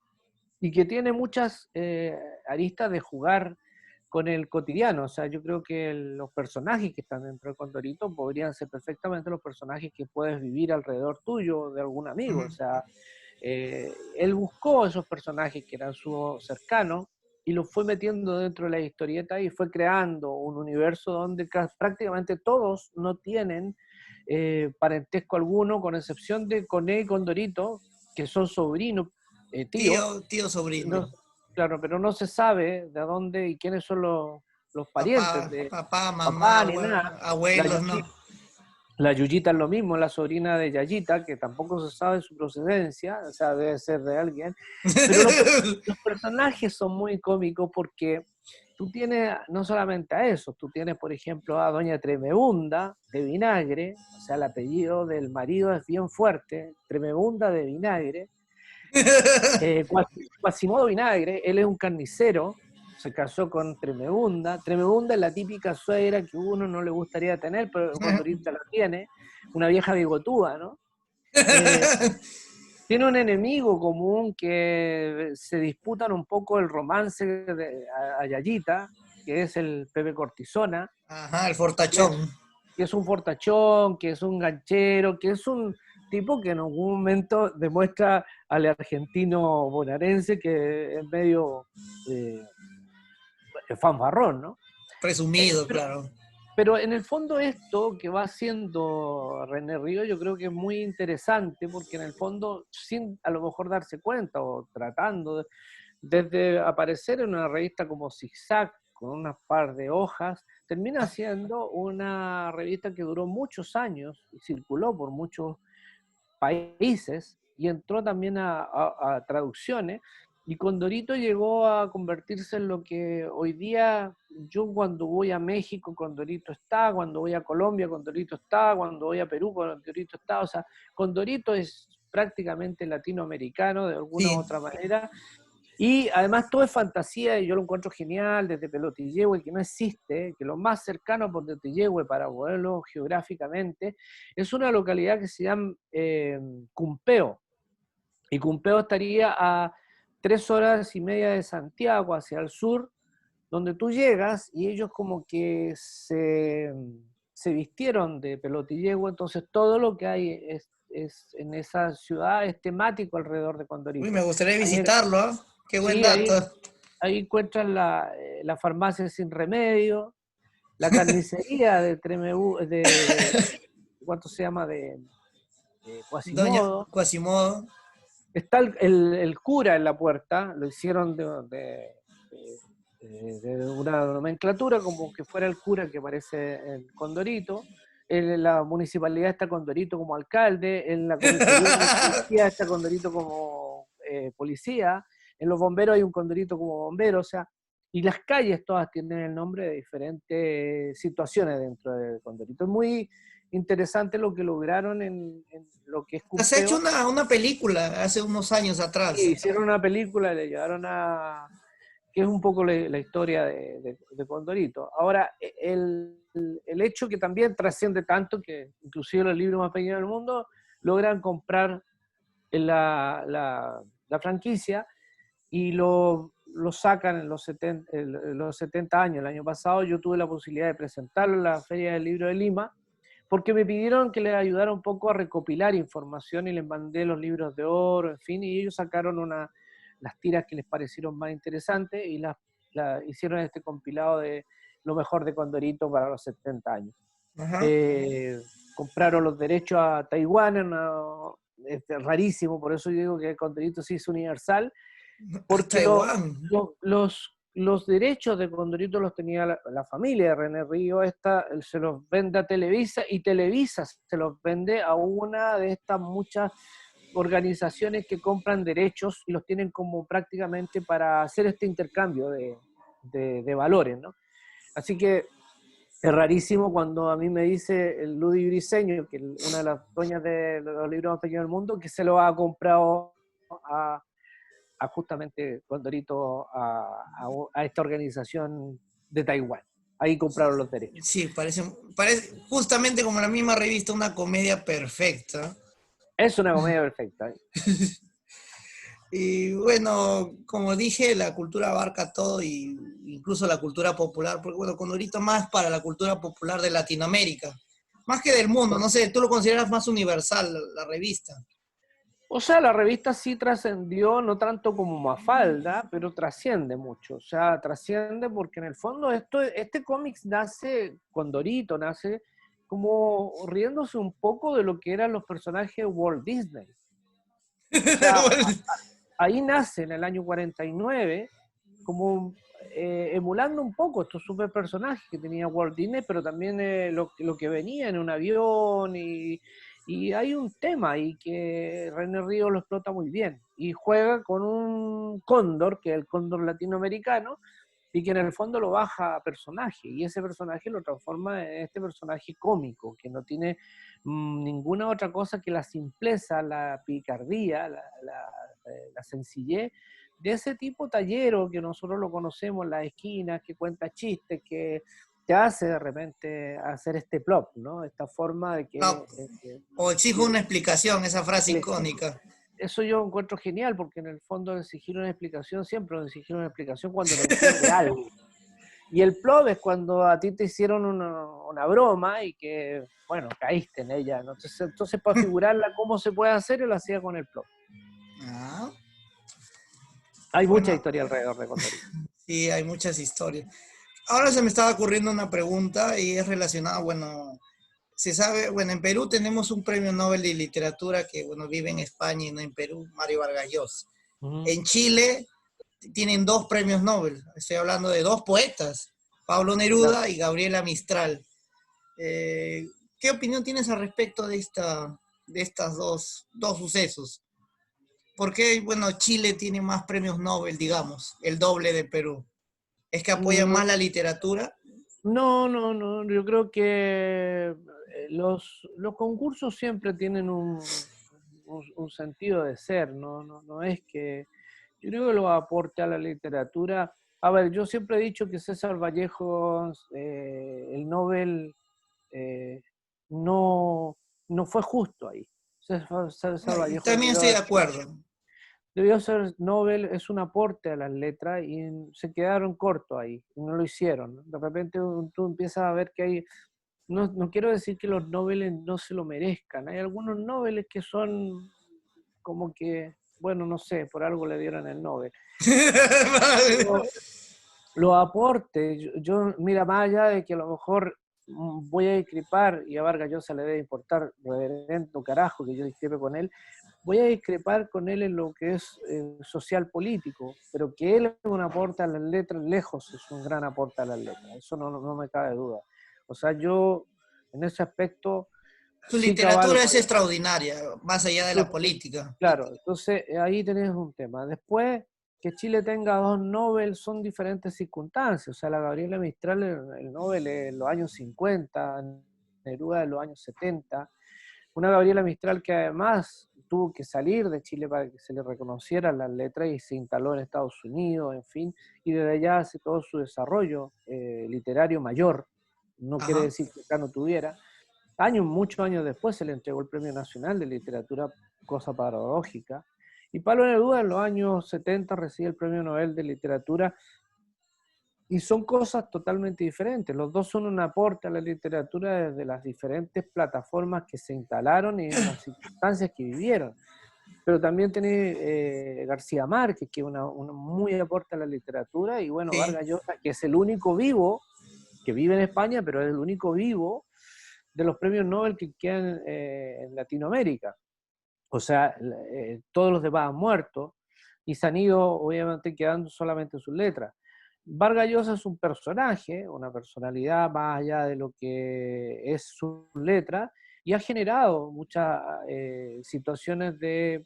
y que tiene muchas aristas de jugar con el cotidiano. O sea, yo creo que los personajes que están dentro del Condorito podrían ser perfectamente los personajes que puedes vivir alrededor tuyo de algún amigo. O sea, él buscó esos personajes que eran sus cercanos y los fue metiendo dentro de la historieta y fue creando un universo donde prácticamente todos no tienen parentesco alguno, con excepción de Coné y Condorito, que son sobrinos, tíos, Tío sobrino, no, claro, pero no se sabe de dónde y quiénes son los parientes de mamá, papá ni nada. La abuelos, no. la Yuyita es lo mismo, la sobrina de Yayita, que tampoco se sabe su procedencia, o sea, debe ser de alguien. Pero los personajes son muy cómicos porque tú tienes no solamente a eso, tú tienes, por ejemplo, a Doña Tremebunda de Vinagre, o sea, el apellido del marido es bien fuerte, Tremebunda de Vinagre. Quasimodo Vinagre, él es un carnicero, se casó con Tremebunda. Tremebunda es la típica suegra que uno no le gustaría tener, pero Condorita la tiene, una vieja bigotuda, ¿no? Eh, Tiene un enemigo común que se disputan un poco el romance a Yayita, que es el Pepe Cortisona, Ajá, el que es, fortachón. que es un fortachón, que es un ganchero, que es un tipo que en algún momento demuestra al argentino bonaerense que es medio fanfarrón, ¿no? Presumido, Pero, claro. pero en el fondo esto que va haciendo René Río yo creo que es muy interesante porque en el fondo, sin a lo mejor darse cuenta o tratando, desde aparecer en una revista como Zigzag, con unas par de hojas, termina siendo una revista que duró muchos años y circuló por muchos países y entró también a traducciones. Y Condorito llegó a convertirse en lo que hoy día yo cuando voy a México, Condorito está, cuando voy a Colombia, Condorito está, cuando voy a Perú, Condorito está. O sea, Condorito es prácticamente latinoamericano de alguna u Sí. otra manera. Y además todo es fantasía y yo lo encuentro genial desde Pelotillehue, que no existe, que lo más cercano a Pelotillehue para poderlo geográficamente es una localidad que se llama Cumpeo. Y Cumpeo estaría a 3 horas y media de Santiago hacia el sur, donde tú llegas y ellos como que se vistieron de Pelotillehue, entonces todo lo que hay es en esa ciudad es temático alrededor de Uy, me Condorito. gustaría Ahí, visitarlo, ¿ah? Qué buen sí, dato. ahí encuentras la farmacia Sin Remedio, la carnicería de Tremebú, ¿cuánto se llama? De Doña Quasimodo. Quasimodo. Está el cura en la puerta, lo hicieron de una nomenclatura como que fuera el cura que aparece en Condorito. En la municipalidad está Condorito como alcalde, en la comisaría de policía está Condorito como policía, en los bomberos hay un Condorito como bombero, o sea, y las calles todas tienen el nombre de diferentes situaciones dentro de Condorito. Es muy interesante lo que lograron en lo que es Se ha hecho Cumpeo. una película hace unos años Sí, atrás. hicieron una película, le llevaron que es un poco la historia de Condorito. Ahora, el hecho que también trasciende tanto, que inclusive los libros más pequeños del mundo logran comprar la franquicia y lo sacan en los 70 años. El año pasado yo tuve la posibilidad de presentarlo en la Feria del Libro de Lima, porque me pidieron que les ayudara un poco a recopilar información y les mandé los libros de oro, en fin, y ellos sacaron las tiras que les parecieron más interesantes y hicieron este compilado de lo mejor de Condorito para los 70 años. Ajá. Eh, Compraron los derechos a Taiwán, es rarísimo, por eso yo digo que Condorito sí es universal, A porque Taiwán. los derechos de Condorito los tenía la familia de René Río, se los vende a Televisa y Televisa se los vende a una de estas muchas organizaciones que compran derechos y los tienen como prácticamente para hacer este intercambio de valores, ¿no? Así que es rarísimo cuando a mí me dice el Ludi Briseño, que es una de las dueñas de los libros más pequeños del mundo, que se lo ha comprado a justamente Condorito a esta organización de Taiwán. Ahí compraron los derechos. Sí, parece justamente como la misma revista, una comedia perfecta. Es una comedia perfecta. Y bueno, como dije, la cultura abarca todo, y incluso la cultura popular, porque bueno, Condorito más para la cultura popular de Latinoamérica, más que del mundo, no sé, tú lo consideras más universal la revista. O sea, la revista sí trascendió, no tanto como Mafalda, pero trasciende mucho. O sea, trasciende porque en el fondo este cómic nace, Condorito nace como riéndose un poco de lo que eran los personajes de Walt Disney. O sea, ahí nace en el año 49, como emulando un poco estos super personajes que tenía Walt Disney, pero también lo que venía en un avión y hay un tema ahí que René Río lo explota muy bien y juega con un cóndor, que es el cóndor latinoamericano, y que en el fondo lo baja a personaje, y ese personaje lo transforma en este personaje cómico, que no tiene ninguna otra cosa que la simpleza, la picardía, la sencillez de ese tipo tallero que nosotros lo conocemos en las esquinas, que cuenta chistes, que te hace de repente hacer este plop, ¿no? Esta forma de No, o exijo una explicación, esa frase icónica. eso yo encuentro genial, porque en el fondo exigir una explicación siempre exigir una explicación cuando no entiende algo. Y el plop es cuando a ti te hicieron una broma y que, bueno, caíste en ella, ¿no? Entonces para figurarla cómo se puede hacer, yo lo hacía con el plop. Ah, Hay mucha bueno, historia alrededor de Condorito. sí, hay muchas historias. Ahora se me estaba ocurriendo una pregunta y es relacionada, bueno, se sabe, bueno, en Perú tenemos un premio Nobel de literatura que, bueno, vive en España y no en Perú, Mario Vargas Llosa. Uh-huh. En Chile tienen dos premios Nobel, estoy hablando de dos poetas, Pablo Claro. Neruda y Gabriela Mistral. Eh, ¿Qué opinión tienes al respecto de estas dos sucesos? ¿Por qué, bueno, Chile tiene más premios Nobel, digamos, el doble de Perú? ¿Es que apoyan más No, la literatura? no, yo creo que los concursos siempre tienen un sentido de ser, no es que, yo creo que lo aporte a la literatura. A ver, yo siempre he dicho que César Vallejos, el Nobel, eh, no, no fue justo ahí. César Y Vallejo también estoy de acuerdo. debió ser Nobel, es un aporte a las letras y se quedaron cortos ahí, y no lo hicieron. De repente tú empiezas a ver que hay, no quiero decir que los Nobeles no se lo merezcan, hay algunos Nobeles que son como que, bueno, no sé, por algo le dieron el Nobel. Pero los aportes, mira, más allá de que a lo mejor voy a discrepar, y a Vargas Llosa le debe importar reverendo carajo que yo discrepe con él, voy a discrepar con él en lo que es social político, pero que él es un aporte a las letras, lejos es un gran aporte a las letras, eso no me cabe duda. O sea, yo en ese aspecto Su sí literatura cabalgo. es extraordinaria, más allá de la política. Claro, entonces ahí tenés un tema. Después, que Chile tenga dos Nobel son diferentes circunstancias. O sea, la Gabriela Mistral, el Nobel en los años 50, Neruda en los años 70. Una Gabriela Mistral que además tuvo que salir de Chile para que se le reconocieran las letras y se instaló en Estados Unidos, en fin, y desde allá hace todo su desarrollo literario mayor. No quiere Ajá. decir que acá no tuviera. Muchos años después se le entregó el Premio Nacional de Literatura, cosa paradójica. Y Pablo Neruda en los años 70 recibe el Premio Nobel de Literatura y son cosas totalmente diferentes. Los dos son un aporte a la literatura desde las diferentes plataformas que se instalaron y en las circunstancias que vivieron. Pero también tenés García Márquez, que es un muy aporte a la literatura, y bueno, Sí. Vargas Llosa, que es el único vivo, que vive en España, pero es el único vivo de los premios Nobel que quedan en Latinoamérica. O sea, todos los demás han muerto y se han ido, obviamente, quedando solamente sus letras. Vargas Llosa es un personaje, una personalidad más allá de lo que es su letra, y ha generado muchas situaciones de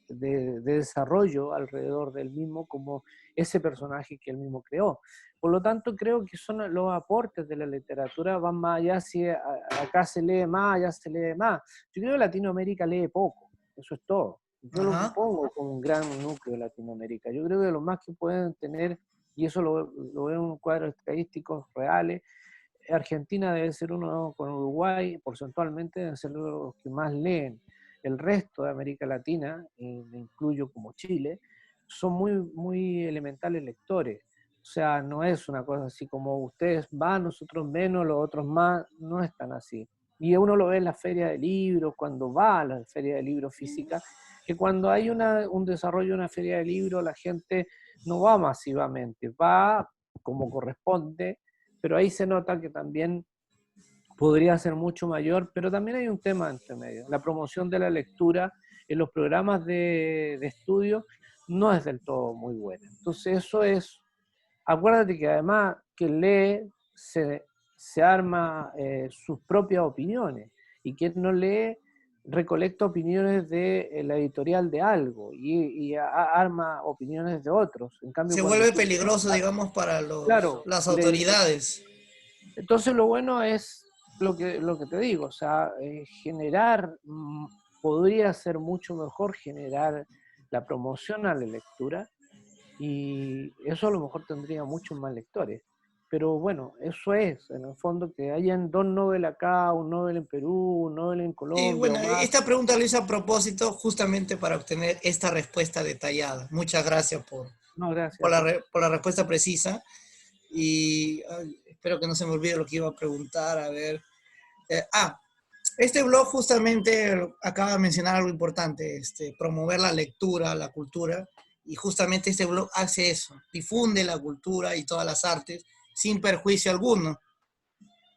desarrollo alrededor del mismo, como ese personaje que él mismo creó. Por lo tanto, creo que son los aportes de la literatura van más allá, si acá se lee más, allá se lee más. Yo creo que Latinoamérica lee poco, eso es todo. Yo lo Ajá. pongo como un gran núcleo de Latinoamérica. Yo creo que lo más que pueden tener, y eso lo veo en un cuadro estadísticos reales, Argentina debe ser uno con Uruguay, porcentualmente deben ser los que más leen. El resto de América Latina, y me incluyo como Chile, son muy elementales lectores. O sea, no es una cosa así como ustedes van, nosotros menos, los otros más, no es tan así. Y uno lo ve en la feria de libros, cuando va a la feria de libros física, que cuando hay un desarrollo de una feria de libros, la gente no va masivamente, va como corresponde, pero ahí se nota que también podría ser mucho mayor, pero también hay un tema entre medio. La promoción de la lectura en los programas de estudio no es del todo muy buena. Entonces eso es, acuérdate que además que lee se arma sus propias opiniones y quien no lee recolecta opiniones de la editorial de algo y arma opiniones de otros. En cambio, Se cuando vuelve tú lees, pelegroso, digamos, para claro, las autoridades. entonces lo bueno es lo que te digo, o sea, podría ser mucho mejor generar la promoción a la lectura y eso a lo mejor tendría muchos más lectores. Pero bueno, eso es, en el fondo, que hayan dos Nobel acá, un Nobel en Perú, un Nobel en Sí, Colombia bueno, o más. esta pregunta lo hice a propósito justamente para obtener esta respuesta detallada. Muchas gracias No, gracias a ti. por la respuesta precisa. Y espero que no se me olvide lo que iba a preguntar. A ver. Este blog justamente acaba de mencionar algo importante, promover la lectura, la cultura, y justamente este blog hace eso, difunde la cultura y todas las artes sin perjuicio alguno.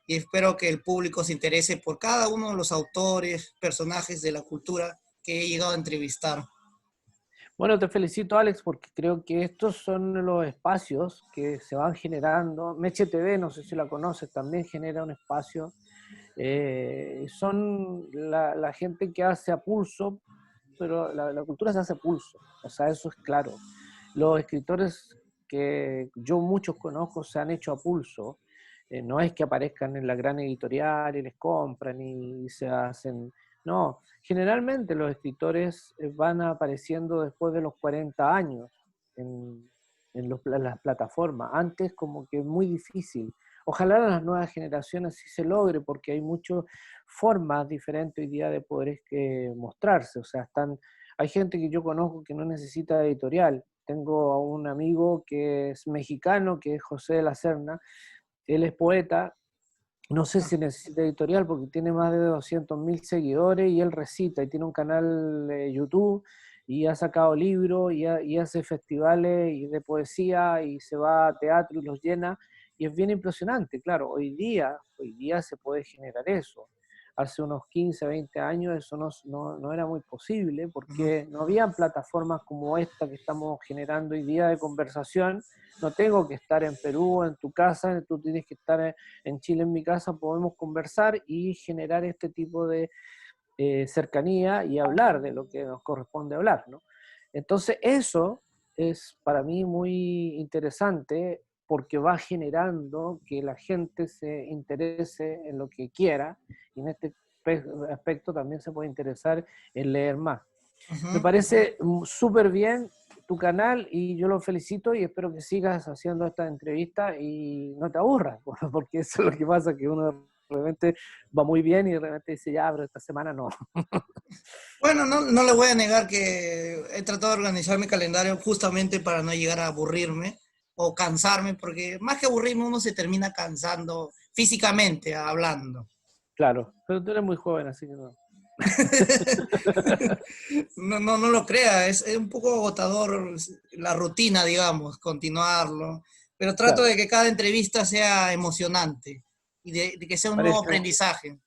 Y espero que el público se interese por cada uno de los autores, personajes de la cultura que he llegado a entrevistar. Bueno, te felicito, Alex, porque creo que estos son los espacios que se van generando. Meche TV, no sé si la conoces, también genera un espacio. Son la gente que hace a pulso, pero la cultura se hace a pulso, o sea, eso es claro. Los escritores que yo muchos conozco se han hecho a pulso, no es que aparezcan en la gran editorial y les compran y se hacen, no, generalmente los escritores van apareciendo después de los 40 años en las plataformas, antes como que es muy difícil. Ojalá en las nuevas generaciones sí se logre, porque hay muchas formas diferentes hoy día de poder mostrarse, o sea, hay gente que yo conozco que no necesita editorial. Tengo a un amigo que es mexicano, que es José de la Serna, él es poeta, no sé si necesita editorial porque tiene más de 200.000 seguidores y él recita y tiene un canal de YouTube y ha sacado libros y hace festivales de poesía y se va a teatro y los llena y es bien impresionante. Claro, hoy día se puede generar eso. Hace unos 15, 20 años eso no era muy posible porque no habían plataformas como esta que estamos generando hoy día de conversación. No tengo que estar en Perú o en tu casa, tú tienes que estar en Chile, en mi casa, podemos conversar y generar este tipo de cercanía y hablar de lo que nos corresponde hablar, ¿no? Entonces eso es para mí muy interesante porque va generando que la gente se interese en lo que quiera y en este aspecto también se puede interesar en leer más. Me parece súper bien tu canal y yo lo felicito y espero que sigas haciendo esta entrevista y no te aburras, porque eso es lo que pasa, que uno de repente va muy bien y de repente dice, ya, pero esta semana no. Bueno, no le voy a negar que he tratado de organizar mi calendario justamente para no llegar a aburrirme o cansarme, porque más que aburrirme uno se termina cansando físicamente hablando. Claro, pero tú eres muy joven, así que no. No lo crea, es un poco agotador la rutina, digamos, continuarlo, pero trato Claro, de que cada entrevista sea emocionante y de que sea un nuevo parece, aprendizaje.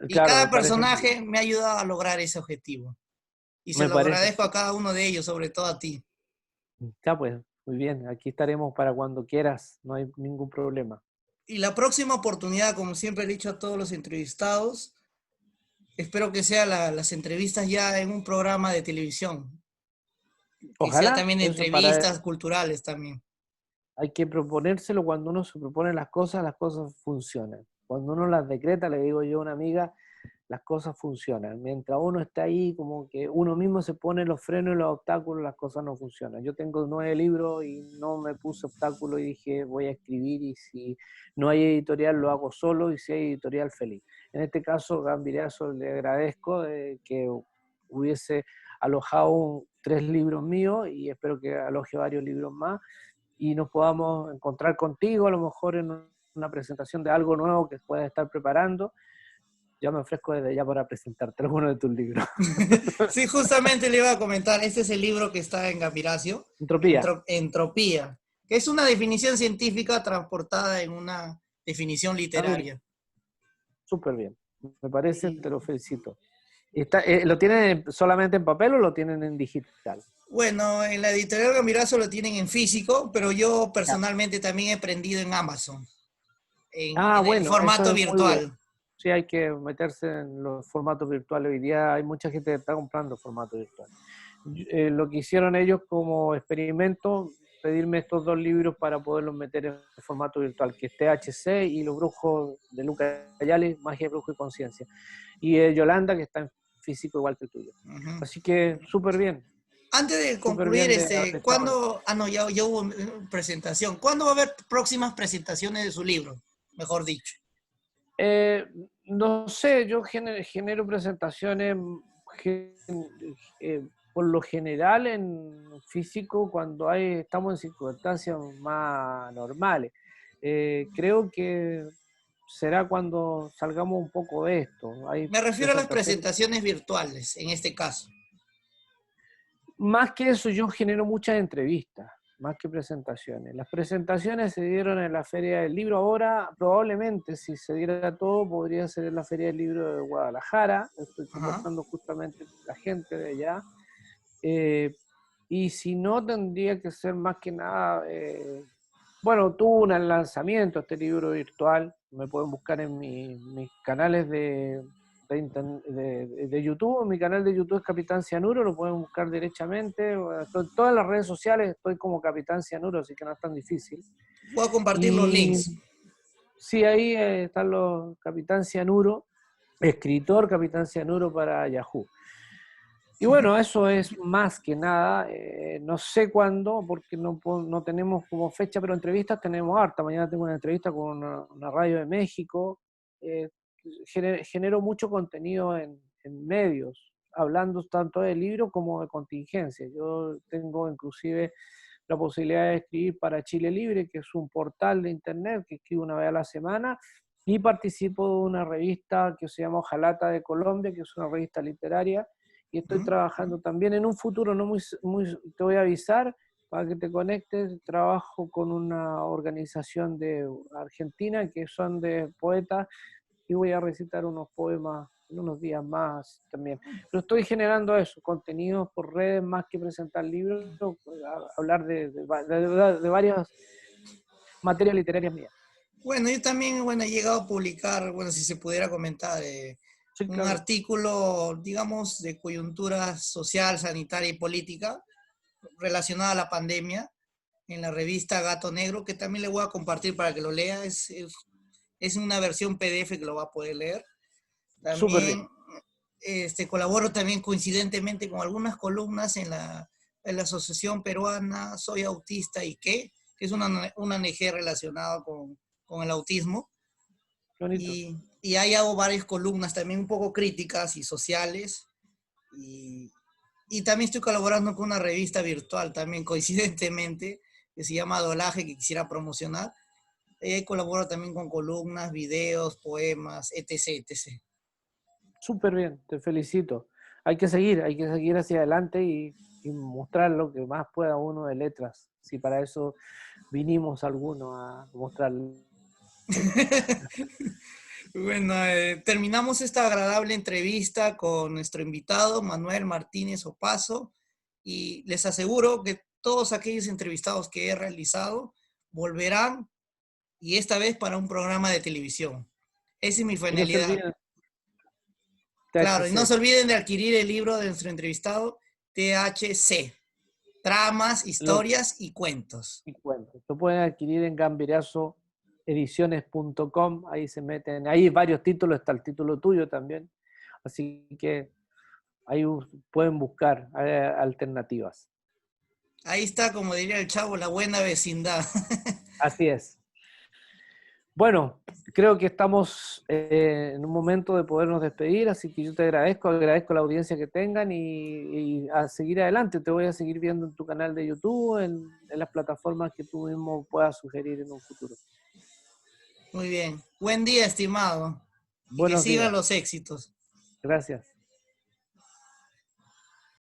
Y claro, cada me parece muy personaje bien. me ha ayudado a lograr ese objetivo. Y se Me lo parece, agradezco a cada uno de ellos, sobre todo a ti. ya pues, muy bien, aquí estaremos para cuando quieras, no hay ningún problema. Y la próxima oportunidad, como siempre he dicho a todos los entrevistados, espero que sea las entrevistas ya en un programa de televisión. Y sea Ojalá, también eso para, entrevistas culturales también. hay que proponérselo cuando uno se propone las cosas funcionan. Cuando uno las decreta, le digo yo a una amiga, las cosas funcionan. Mientras uno está ahí, como que uno mismo se pone los frenos y los obstáculos, las cosas no funcionan. Yo tengo 9 libros y no me puse obstáculo y dije voy a escribir y si no hay editorial lo hago solo y si hay editorial feliz. En este caso, Gambiriazo, le agradezco que hubiese alojado 3 libros míos y espero que aloje varios libros más y nos podamos encontrar contigo, a lo mejor en una presentación de algo nuevo que puedas estar preparando. Ya me ofrezco desde ya para presentarte alguno de tus libros. Sí, justamente le iba a comentar, este es el libro que está en Gambiracio, Entropía. Entropía, que es una definición científica transportada en una definición Ah, mira, literaria. súper bien. Me parece, Y te lo felicito. ¿Lo tienen solamente en papel o lo tienen en digital? bueno, en la editorial Gambirazo lo tienen en físico, pero yo Ya. personalmente también he aprendido en Amazon, Ah, en el bueno, eso formato es muy bueno. virtual. Sí, hay que meterse en los formatos virtuales. Hoy día hay mucha gente que está comprando formato virtual. Lo que hicieron ellos como experimento, pedirme estos 2 libros para poderlos meter en formato virtual, que es THC y Los Brujos de Luca Ayala, Magia, Brujo y Conciencia. Y Yolanda, que está en físico igual que el tuyo. Ujú. Así que Antes de súper concluir, bien de haber estado en esto. ¿cuándo? Ah, no, ya hubo presentación. ¿Cuándo va a haber próximas presentaciones de su libro? Mejor dicho. Eh, no sé, yo genero presentaciones gen- eh, por lo general en físico cuando estamos en circunstancias más normales. creo que será cuando salgamos un poco de esto. Hay Me refiero a las presentaciones. presentaciones virtuales, en este caso. Más que eso, yo genero muchas entrevistas, más que presentaciones. Las presentaciones se dieron en la Feria del Libro. Ahora, probablemente, si se diera todo, podría ser en la Feria del Libro de Guadalajara. Estoy Ajá. conversando justamente con la gente de allá. Y si no, tendría que ser más que nada... bueno, tuvo un lanzamiento este libro virtual. Me pueden buscar en mis canales de YouTube. Mi canal de YouTube es Capitán Cianuro, lo pueden buscar derechamente. Bueno, en todas las redes sociales estoy como Capitán Cianuro, así que no es tan difícil. Voy a compartir los Y links. sí, ahí están los Capitán Cianuro, escritor Capitán Cianuro para Yahoo. Y bueno, eso es más que nada, no sé cuándo, porque no tenemos como fecha, pero entrevistas tenemos harta. Mañana tengo una entrevista con una radio de México. eh, Genero mucho contenido en medios, hablando tanto de libro como de contingencia. Yo tengo inclusive la posibilidad de escribir para Chile Libre, que es un portal de internet que escribo una vez a la semana, y participo de una revista que se llama Ojalata de Colombia, que es una revista literaria, y estoy trabajando también en un futuro, no te voy a avisar para que te conectes. Trabajo con una organización de Argentina que son de poetas y voy a recitar unos poemas en unos días más también. Pero estoy generando eso, contenidos por redes más que presentar libros, hablar de varias materias literarias mías. Bueno, yo también, bueno, he llegado a publicar, bueno, si se pudiera comentar, Sí, un claro. artículo, digamos, de coyuntura social, sanitaria y política relacionada a la pandemia en la revista Gato Negro, que también le voy a compartir para que lo lea. Es una versión PDF que lo va a poder leer. Súper bien. También colaboro también coincidentemente con algunas columnas en la Asociación Peruana Soy Autista y que es una ONG relacionada con el autismo. Qué bonito. Y ahí hago varias columnas también un poco críticas y sociales. Y, y también estoy colaborando con una revista virtual también coincidentemente que se llama Dolaje, que quisiera promocionar. Y ahí colaboro también con columnas, videos, poemas, etc, etc. Súper bien, te felicito. Hay que seguir hacia adelante y mostrar lo que más pueda uno de letras. Si para eso vinimos algunos a mostrarlo. Bueno, terminamos esta agradable entrevista con nuestro invitado Manuel Martínez Opazo y les aseguro que todos aquellos entrevistados que he realizado volverán y esta vez para un programa de televisión. Esa es mi Y no se finalidad. olviden, Claro, y no THC. se olviden de adquirir el libro de nuestro entrevistado, THC, Tramas, Lo, Historias y Cuentos. y cuento. Lo pueden adquirir en gambirazoediciones.com. Ahí se meten. Ahí hay varios títulos, está el título tuyo también. Así que ahí pueden buscar alternativas. Ahí está, como diría el chavo, la buena vecindad. Así es. Bueno, creo que estamos en un momento de podernos despedir, así que yo te agradezco la audiencia que tengan y a seguir adelante. Te voy a seguir viendo en tu canal de YouTube, en las plataformas que tú mismo puedas sugerir en un futuro. Muy bien. Buen día, estimado. Y que Buenos sigan días. los éxitos. Gracias.